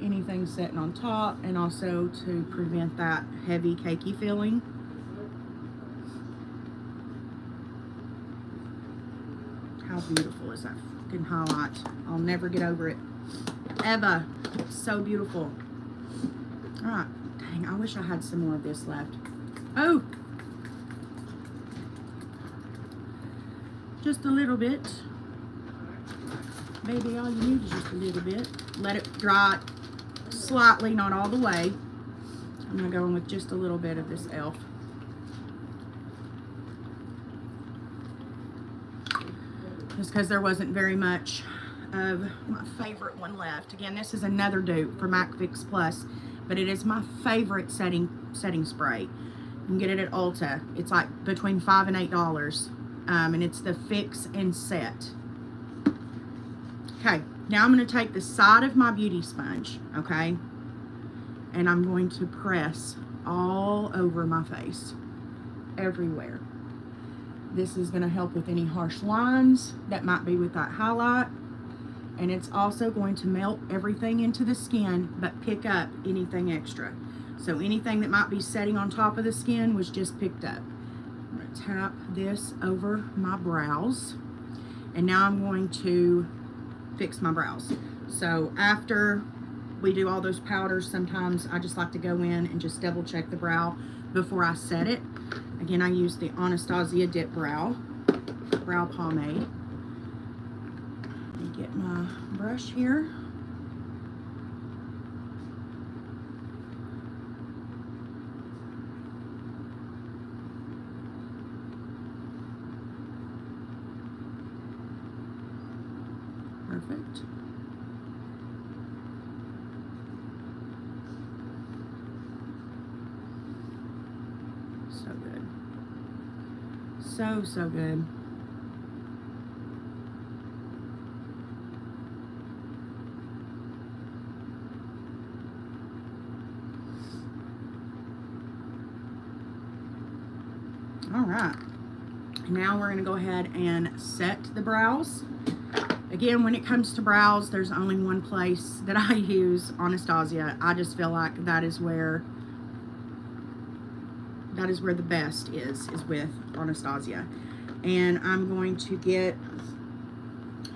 anything sitting on top, and also to prevent that heavy cakey feeling. How beautiful is that fucking highlight? I'll never get over it, ever. It's so beautiful. All right, dang, I wish I had some more of this left. Oh, just a little bit, baby. All you need is just a little bit. Let it dry slightly, not all the way. I'm going to go in with just a little bit of this e.l.f. Just because there wasn't very much of my favorite one left. Again, this is another dupe for MAC Fix Plus, but it is my favorite setting spray. You can get it at Ulta. It's like between $5 and $8. And it's the Fix and Set. Okay, now I'm going to take the side of my beauty sponge, okay, and I'm going to press all over my face, everywhere. This is going to help with any harsh lines that might be with that highlight, and it's also going to melt everything into the skin but pick up anything extra. So anything that might be setting on top of the skin was just picked up. I'm going to tap this over my brows, and now I'm going to fix my brows. So after we do all those powders, sometimes I just like to go in and just double check the brow before I set it. Again, I use the Anastasia Dip Brow Pomade. Let me get my brush here. Perfect. So good. So good. All right. Now we're going to go ahead and set the brows. Again, when it comes to brows, there's only one place that I use Anastasia. I just feel like that is where the best is with Anastasia. And I'm going to get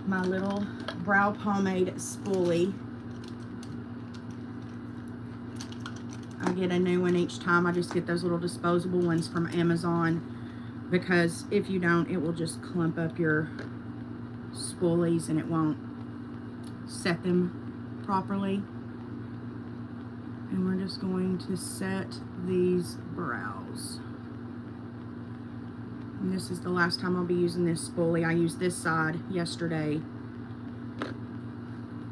my little brow pomade spoolie. I get a new one each time. I just get those little disposable ones from Amazon, because if you don't, it will just clump up your spoolies and it won't set them properly. And we're just going to set these brows. And this is the last time I'll be using this spoolie. I used this side yesterday,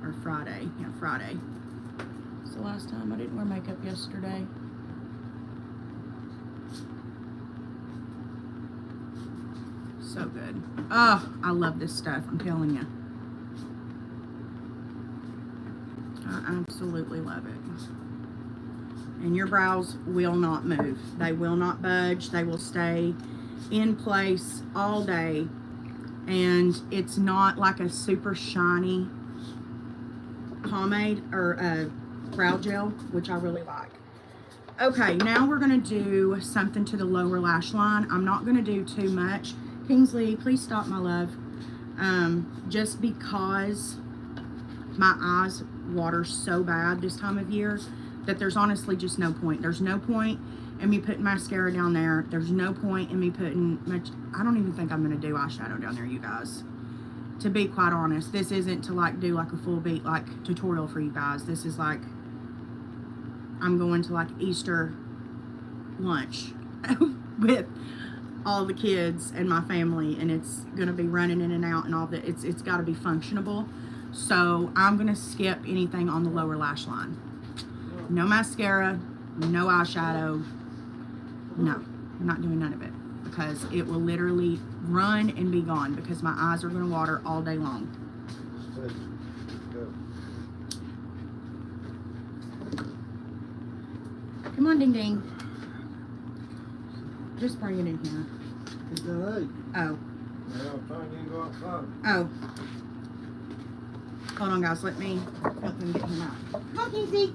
or Friday. Yeah, Friday. It's the last time. I didn't wear makeup yesterday. So good. Oh, I love this stuff, I'm telling you. I absolutely love it. And your brows will not move. They will not budge. They will stay in place all day. And it's not like a super shiny pomade or brow gel, which I really like. Okay, now we're going to do something to the lower lash line. I'm not going to do too much. Kingsley, please stop, my love. Just because my eyes water so bad this time of year that there's honestly just no point. There's no point in me putting mascara down there. There's no point in me putting much. I don't even think I'm going to do eyeshadow down there, you guys. To be quite honest, this isn't to like do like a full beat like tutorial for you guys. This is like I'm going to like Easter lunch with all the kids and my family, and it's going to be running in and out and all that. It's got to be functionable. So I'm going to skip anything on the lower lash line. No mascara, no eyeshadow. No, I'm not doing none of it, because it will literally run and be gone, because my eyes are going to water all day long. Come on, Ding Ding. Just bring it in here. Oh. Oh. Hold on, guys. Let me help him get him out. Come on, Kingsley.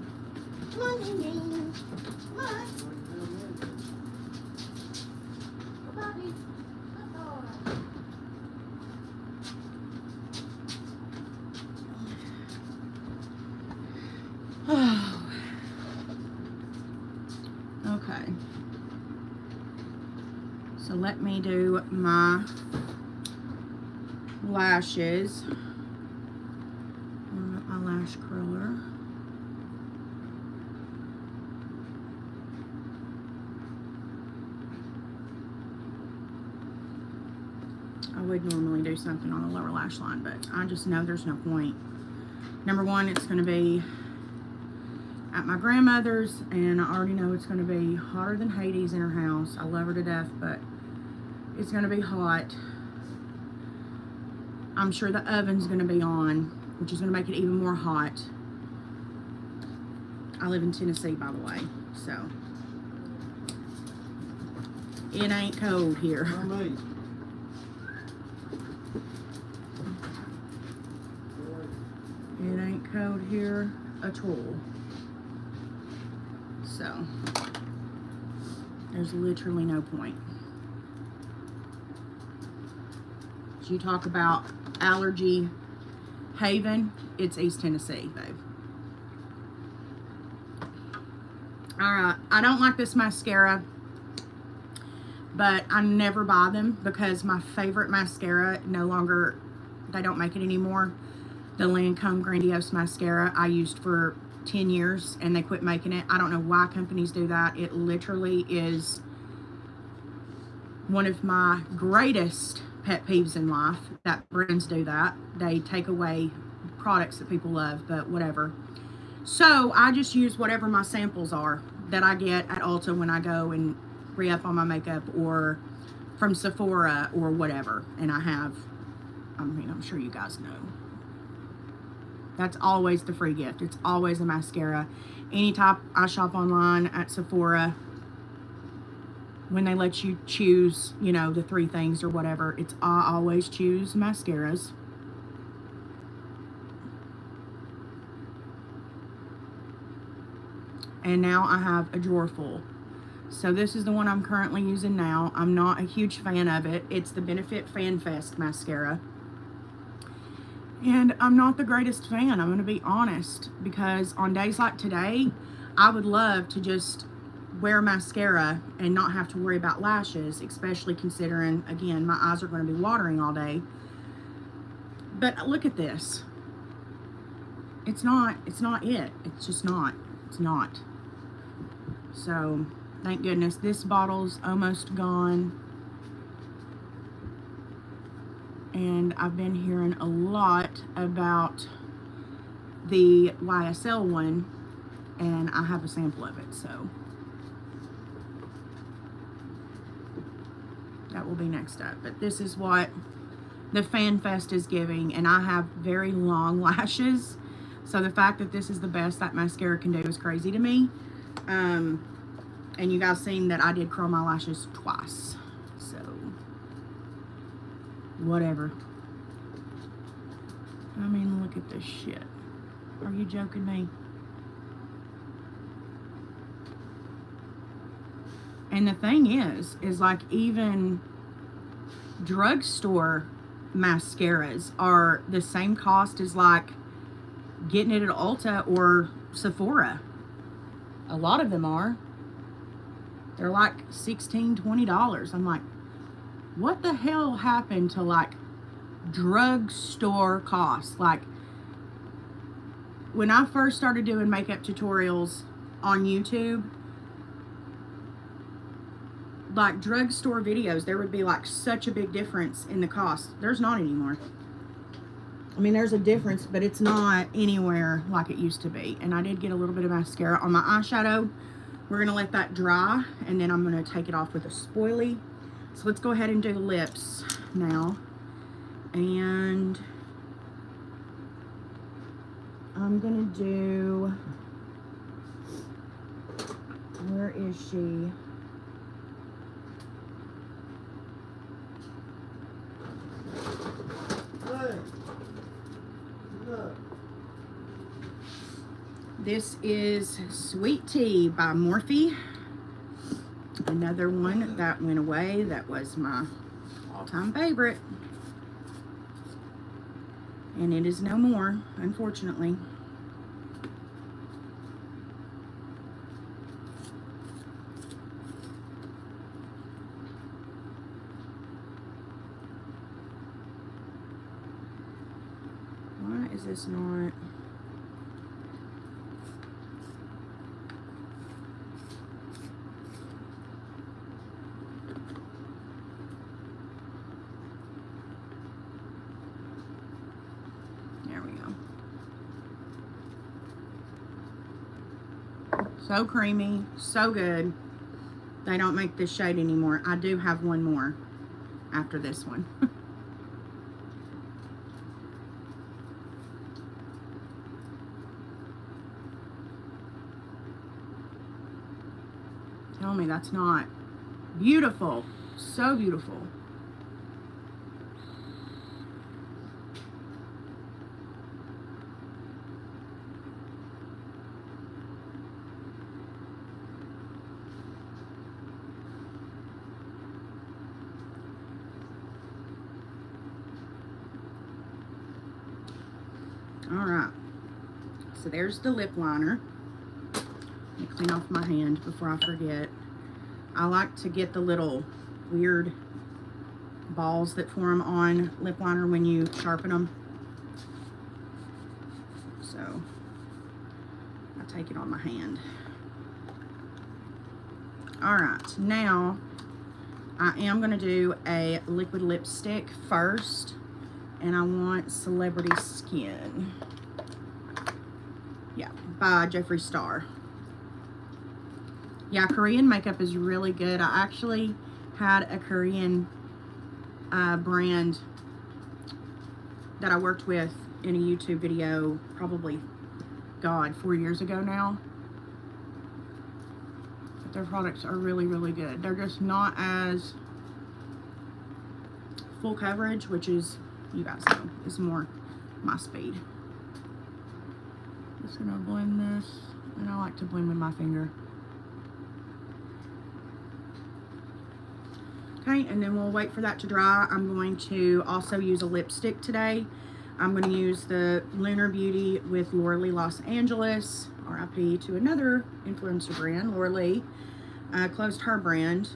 Come on, Ding Ding. Come on. Oh. Okay. So let me do my lashes. My lash curler. I would normally do something on the lower lash line, but I just know there's no point. Number one, it's going to be at my grandmother's, and I already know it's going to be hotter than Hades in her house. I love her to death, but it's going to be hot. I'm sure the oven's going to be on, which is going to make it even more hot. I live in Tennessee, by the way, so it ain't cold here. It ain't cold here at all. So there's literally no point. You talk about allergy haven, it's East Tennessee, babe. Alright, I don't like this mascara, but I never buy them because my favorite mascara no longer, they don't make it anymore. The Lancome Grandiose mascara I used for 10 years and they quit making it. I don't know why companies do that. It literally is one of my greatest pet peeves in life that brands do that. They take away products that people love, but whatever. So I just use whatever my samples are that I get at Ulta when I go and re-up on my makeup, or from Sephora or whatever. And I'm sure you guys know. That's always the free gift. It's always a mascara. Anytime I shop online at Sephora, when they let you choose, you know, the 3 things or whatever, I always choose mascaras. and now I have a drawer full. So this is the one I'm currently using now. I'm not a huge fan of it. It's the Benefit Fan Fest mascara. And I'm not the greatest fan, I'm going to be honest, because on days like today, I would love to just wear mascara and not have to worry about lashes, especially considering, again, my eyes are going to be watering all day. But look at this. It's not it. It's just not. It's not. So, thank goodness this bottle's almost gone. And I've been hearing a lot about the YSL one, and I have a sample of it, so that will be next up. But this is what the Fan Fest is giving, and I have very long lashes, so the fact that this is the best that mascara can do is crazy to me. And you guys seen that I did curl my lashes twice, so whatever. I mean, look at this shit. Are you joking me? And the thing is like, even drugstore mascaras are the same cost as like getting it at Ulta or Sephora. A lot of them are. They're like $16, $20. I'm like, what the hell happened to like drugstore costs? Like, when I first started doing makeup tutorials on YouTube, like drugstore videos, there would be like such a big difference in the cost. There's not anymore. I mean, there's a difference, but it's not anywhere like it used to be. And I did get a little bit of mascara on my eyeshadow. We're gonna let that dry, and then I'm gonna take it off with a spoilie. So let's go ahead and do the lips now. And I'm gonna do, where is she? This is Sweet Tea by Morphe. Another one that went away that was my all-time favorite. And it is no more, unfortunately. Why is this not? There we go. So creamy, so good. They don't make this shade anymore. I do have one more after this one. Tell me that's not beautiful. So beautiful. All right, so there's the lip liner. Let me clean off my hand before I forget. I like to get the little weird balls that form on lip liner when you sharpen them. So I take it on my hand. All right, now I am gonna do a liquid lipstick first. And I want Celebrity Skin. Yeah, by Jeffree Star. Yeah, Korean makeup is really good. I actually had a Korean brand that I worked with in a YouTube video probably, God, 4 years ago now. But their products are really, really good. They're just not as full coverage, which is, you guys know, is more my speed. Just gonna blend this And I like to blend with my finger. Okay, and then we'll wait for that to dry. I'm going to also use a lipstick today. I'm going to use the Lunar Beauty with Laura Lee Los Angeles, RIP to another influencer brand, Laura Lee. Closed her brand.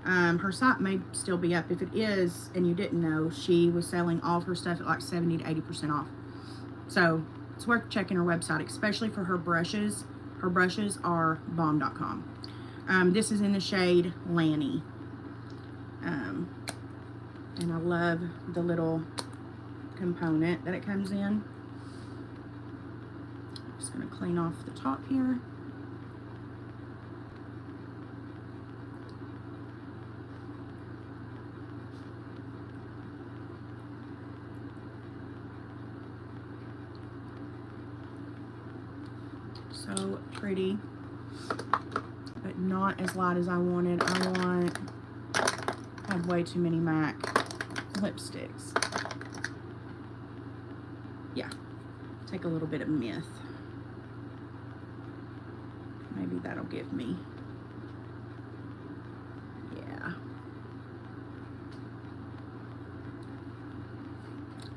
Her site may still be up. If it is, and you didn't know, she was selling all of her stuff at like 70 to 80% off. So it's worth checking her website, especially for her brushes. Her brushes are bomb.com. This is in the shade Lanny. And I love the little component that it comes in. I'm just going to clean off the top here. So pretty, but not as light as I wanted. I had way too many MAC lipsticks. Yeah, take a little bit of Myth. Maybe that'll give me, yeah,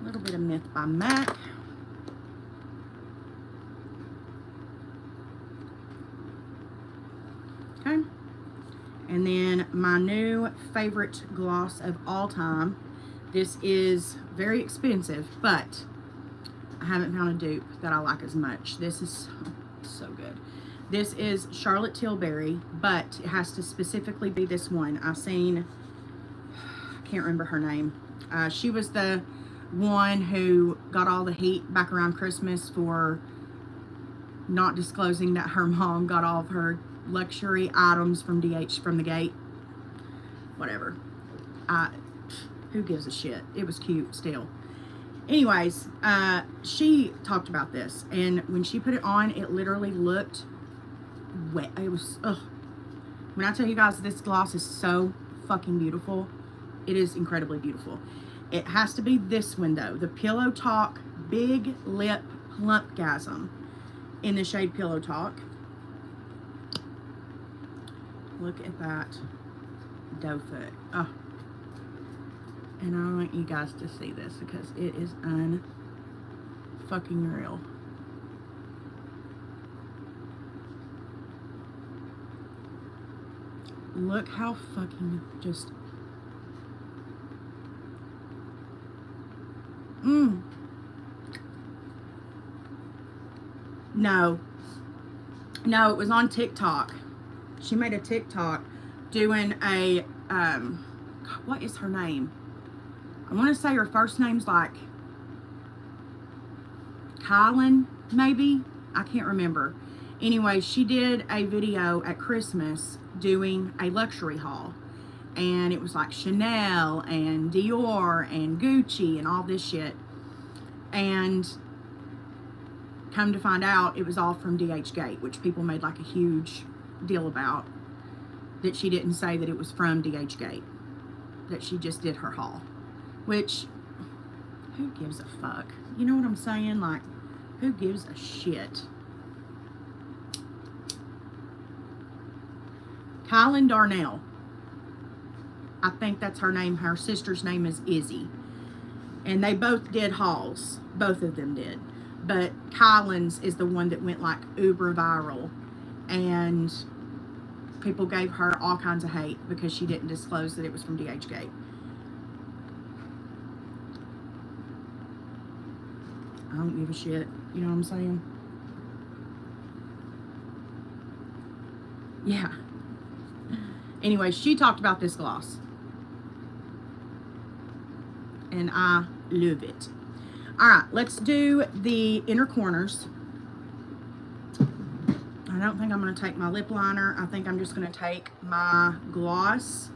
a little bit of Myth by MAC. Okay, and then my new favorite gloss of all time. This is very expensive, but I haven't found a dupe that I like as much. This is so good. This is Charlotte Tilbury, but it has to specifically be this one. I can't remember her name. She was the one who got all the heat back around Christmas for not disclosing that her mom got all of her luxury items from the gate. Whatever. Who gives a shit? It was cute still. Anyways, she talked about this, and when she put it on, it literally looked wet. It was, ugh. When I tell you guys this gloss is so fucking beautiful, it is incredibly beautiful. It has to be this one though, the Pillow Talk Big Lip Plumpgasm in the shade Pillow Talk. Look at that doe foot. Oh. And I want you guys to see this because it is unfucking real. Look how fucking just... No, it was on TikTok. She made a TikTok doing a, what is her name? I want to say her first name's like Kylan, maybe? I can't remember. Anyway, she did a video at Christmas doing a luxury haul. And it was like Chanel and Dior and Gucci and all this shit. And come to find out, it was all from DHgate, which people made like a huge deal about. That she didn't say that it was from DHgate. That she just did her haul. Which, who gives a fuck? You know what I'm saying? Like, who gives a shit? Kylan Darnell. I think that's her name. Her sister's name is Izzy. And they both did hauls. Both of them did. But Kylan's is the one that went like uber viral. And people gave her all kinds of hate because she didn't disclose that it was from DHgate. I don't give a shit. You know what I'm saying? Yeah. Anyway, she talked about this gloss. And I love it. Alright, let's do the inner corners. I don't think I'm going to take my lip liner. I think I'm just going to take my gloss.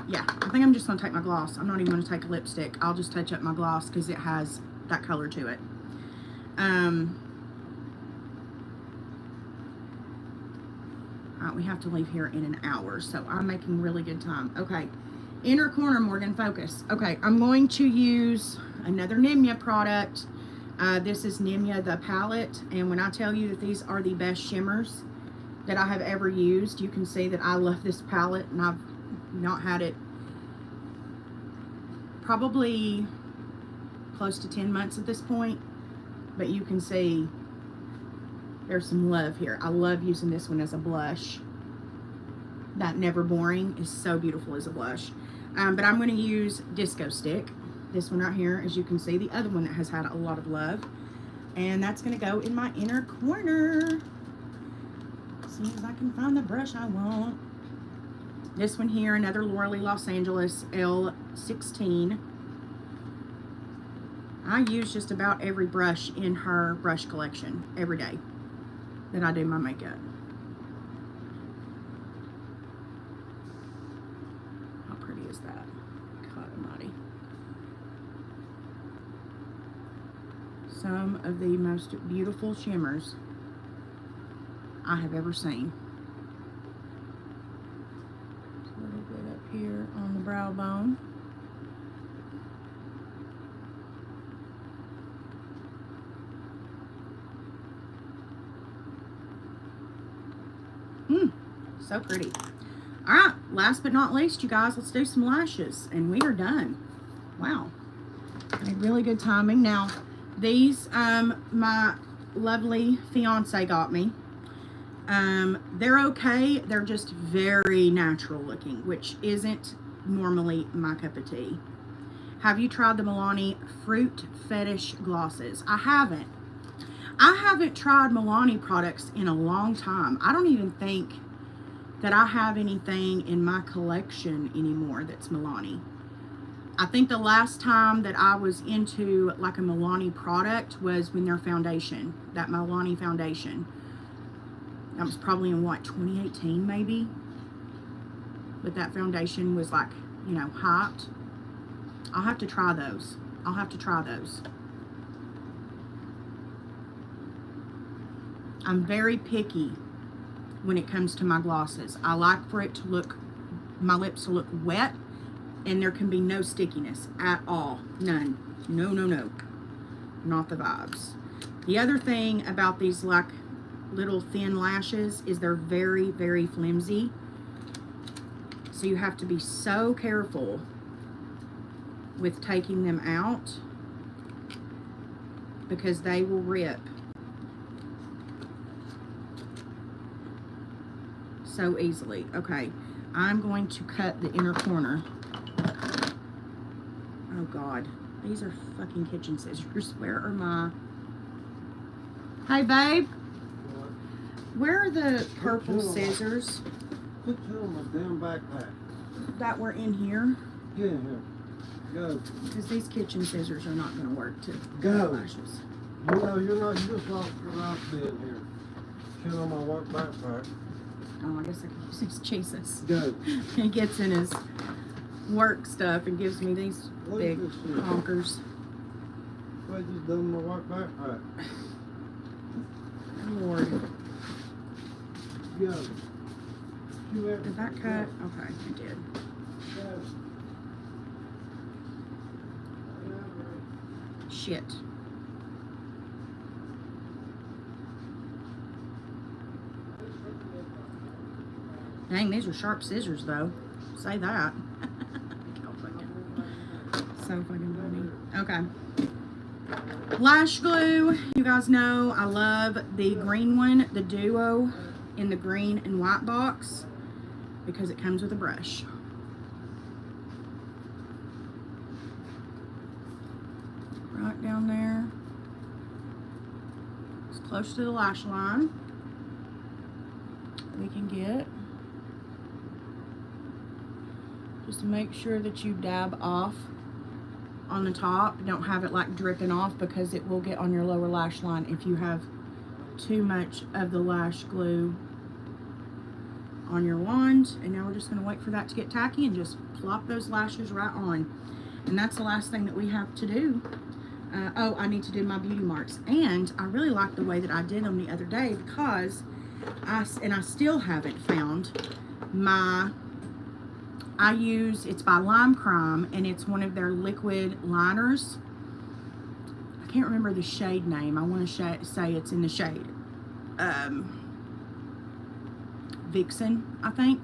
Yeah, I think I'm just going to take my gloss. I'm not even going to take a lipstick. I'll just touch up my gloss because it has that color to it. We have to leave here in an hour, so I'm making really good time. Okay, inner corner, Morgan, focus. Okay, I'm going to use another Nimya product. This is Nimya the palette, and when I tell you that these are the best shimmers that I have ever used, you can see that I love this palette, and I've not had it probably close to 10 months at this point, but you can see there's some love here. I love using this one as a blush. That Never Boring is so beautiful as a blush. But I'm going to use Disco Stick, this one right here, as you can see, the other one that has had a lot of love, and that's going to go in my inner corner as soon as I can find the brush I want. This one here, another Laura Los Angeles L16. I use just about every brush in her brush collection every day that I do my makeup. How pretty is that? God almighty. Some of the most beautiful shimmers I have ever seen. A little bit up here on the brow bone. So pretty. All right, last but not least, you guys, let's do some lashes, and we are done. Wow, I had really good timing. Now, these my lovely fiance got me. They're okay. They're just very natural looking, which isn't normally my cup of tea. Have you tried the Milani Fruit Fetish glosses? I haven't. I haven't tried Milani products in a long time. I don't even think that I have anything in my collection anymore that's Milani. I think the last time that I was into like a Milani product was when their foundation, that Milani foundation. That was probably in what, 2018 maybe? But that foundation was like, you know, hot. I'll have to try those. I'll have to try those. I'm very picky when it comes to my glosses. I like for it to look, my lips to look wet, and there can be no stickiness at all. None. No, no, no. Not the vibes. The other thing about these like little thin lashes is they're very, very flimsy. So you have to be so careful with taking them out because they will rip so easily. Okay, I'm going to cut the inner corner. Oh God, these are fucking kitchen scissors. Where are my... Hey babe, where are the purple scissors? Put two on my damn backpack. That were in here? Get in here. Go. Because these kitchen scissors are not going to work to Go. lashes. No, you're not. You just lost your life being here. Shit on my work backpack. Oh, I guess I could use his Jesus. Go. He gets in his work stuff and gives me these What big is this shit? honkers. What you just done my work backpack? Lord. Go. Did that cut? Okay, it did. Go. Shit. Dang, these are sharp scissors though. Say that. So fucking funny. Okay. Lash glue. You guys know I love the green one, the Duo in the green and white box, because it comes with a brush. Right down there. As close to the lash line we can get. Just to make sure that you dab off on the top. Don't have it like dripping off, because it will get on your lower lash line if you have too much of the lash glue on your wand. And now we're just going to wait for that to get tacky and just plop those lashes right on. And that's the last thing that we have to do. Oh, I need to do my beauty marks. And I really like the way that I did them the other day, because I still haven't found my... it's by Lime Crime, and it's one of their liquid liners. I can't remember the shade name. I want to say it's in the shade Vixen, I think.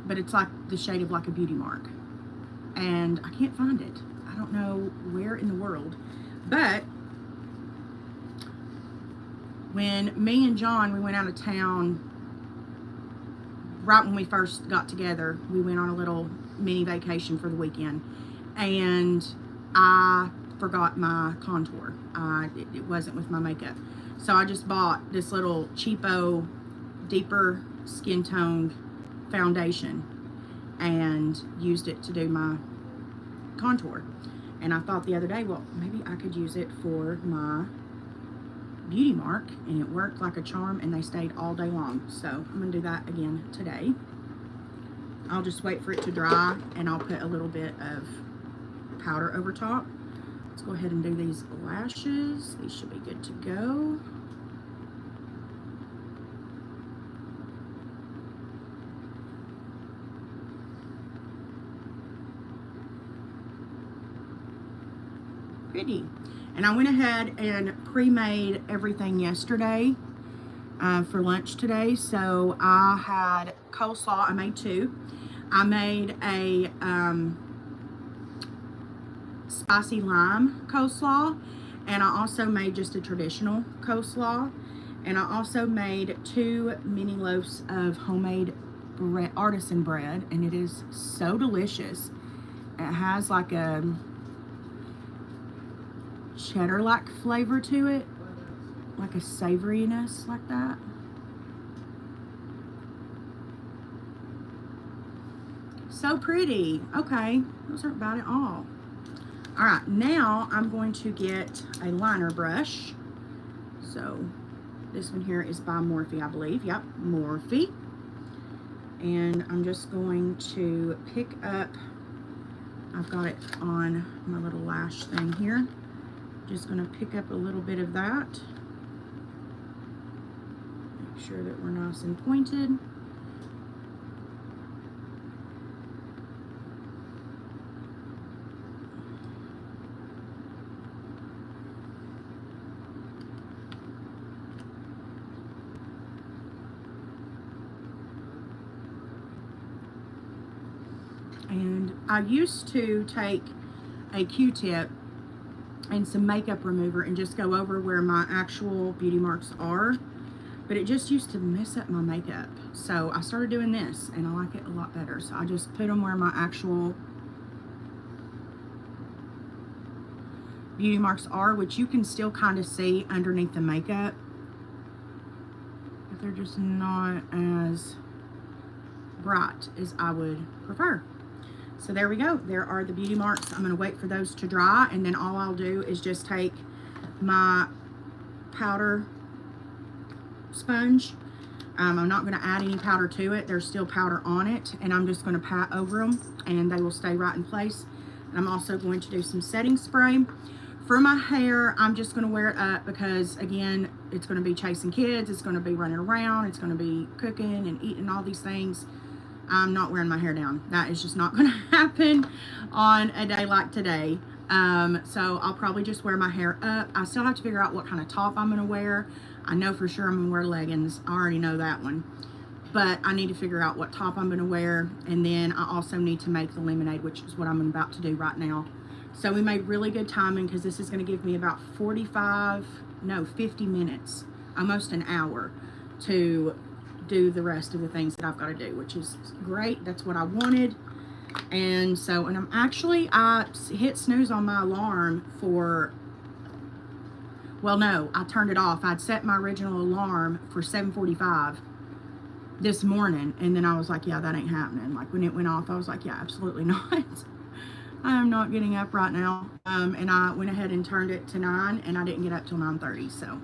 But it's like the shade of like a beauty mark. And I can't find it. I don't know where in the world. But when me and John, we went out of town, right when we first got together, we went on a little mini vacation for the weekend. And I forgot my contour. It wasn't with my makeup. So I just bought this little cheapo, deeper skin toned foundation and used it to do my contour. And I thought the other day, well, maybe I could use it for my beauty mark, and it worked like a charm, and they stayed all day long. So I'm gonna do that again today. I'll just wait for it to dry, and I'll put a little bit of powder over top. Let's go ahead and do these lashes. These should be good to go. Pretty. And I went ahead and pre-made everything yesterday for lunch today. So I had coleslaw. I made two. I made a spicy lime coleslaw, and I also made just a traditional coleslaw, and I also made 2 mini loaves of homemade bread, artisan bread, and it is so delicious. It has like a cheddar-like flavor to it, like a savoriness like that. So pretty. Okay, those aren't bad at all. All right, now I'm going to get a liner brush. So this one here is by Morphe, I believe. Yep, Morphe. And I'm just going to pick up, I've got it on my little lash thing here. Just going to pick up a little bit of that. Make sure that we're nice and pointed. And I used to take a Q-tip and some makeup remover and just go over where my actual beauty marks are, but it just used to mess up my makeup. So I started doing this, and I like it a lot better. So I just put them where my actual beauty marks are, which you can still kind of see underneath the makeup, but they're just not as bright as I would prefer. So there we go. There are the beauty marks. I'm going to wait for those to dry, and then all I'll do is just take my powder sponge. I'm not going to add any powder to it. There's still powder on it, and I'm just going to pat over them, and they will stay right in place. And I'm also going to do some setting spray. For my hair, I'm just going to wear it up because, again, it's going to be chasing kids. It's going to be running around. It's going to be cooking and eating all these things. I'm not wearing my hair down. That is just not going to happen on a day like today. So I'll probably just wear my hair up. I still have to figure out what kind of top I'm going to wear. I know for sure I'm going to wear leggings. I already know that one. But I need to figure out what top I'm going to wear. And then I also need to make the lemonade, which is what I'm about to do right now. So we made really good timing because this is going to give me about 50 minutes, almost an hour, to do the rest of the things that I've got to do, which is great. That's what I wanted. And so, and I hit snooze on my alarm for, well, no, I turned it off. I'd set my original alarm for 7:45 this morning, and then I was like, yeah, that ain't happening. Like when it went off, I was like, yeah, absolutely not. I am not getting up right now. And I went ahead and turned it to 9, and I didn't get up till 9:30. So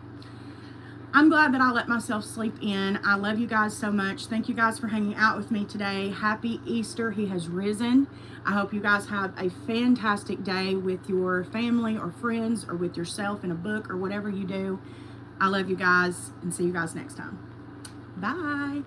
I'm glad that I let myself sleep in. I love you guys so much. Thank you guys for hanging out with me today. Happy Easter. He has risen. I hope you guys have a fantastic day with your family or friends or with yourself in a book or whatever you do. I love you guys, and see you guys next time. Bye.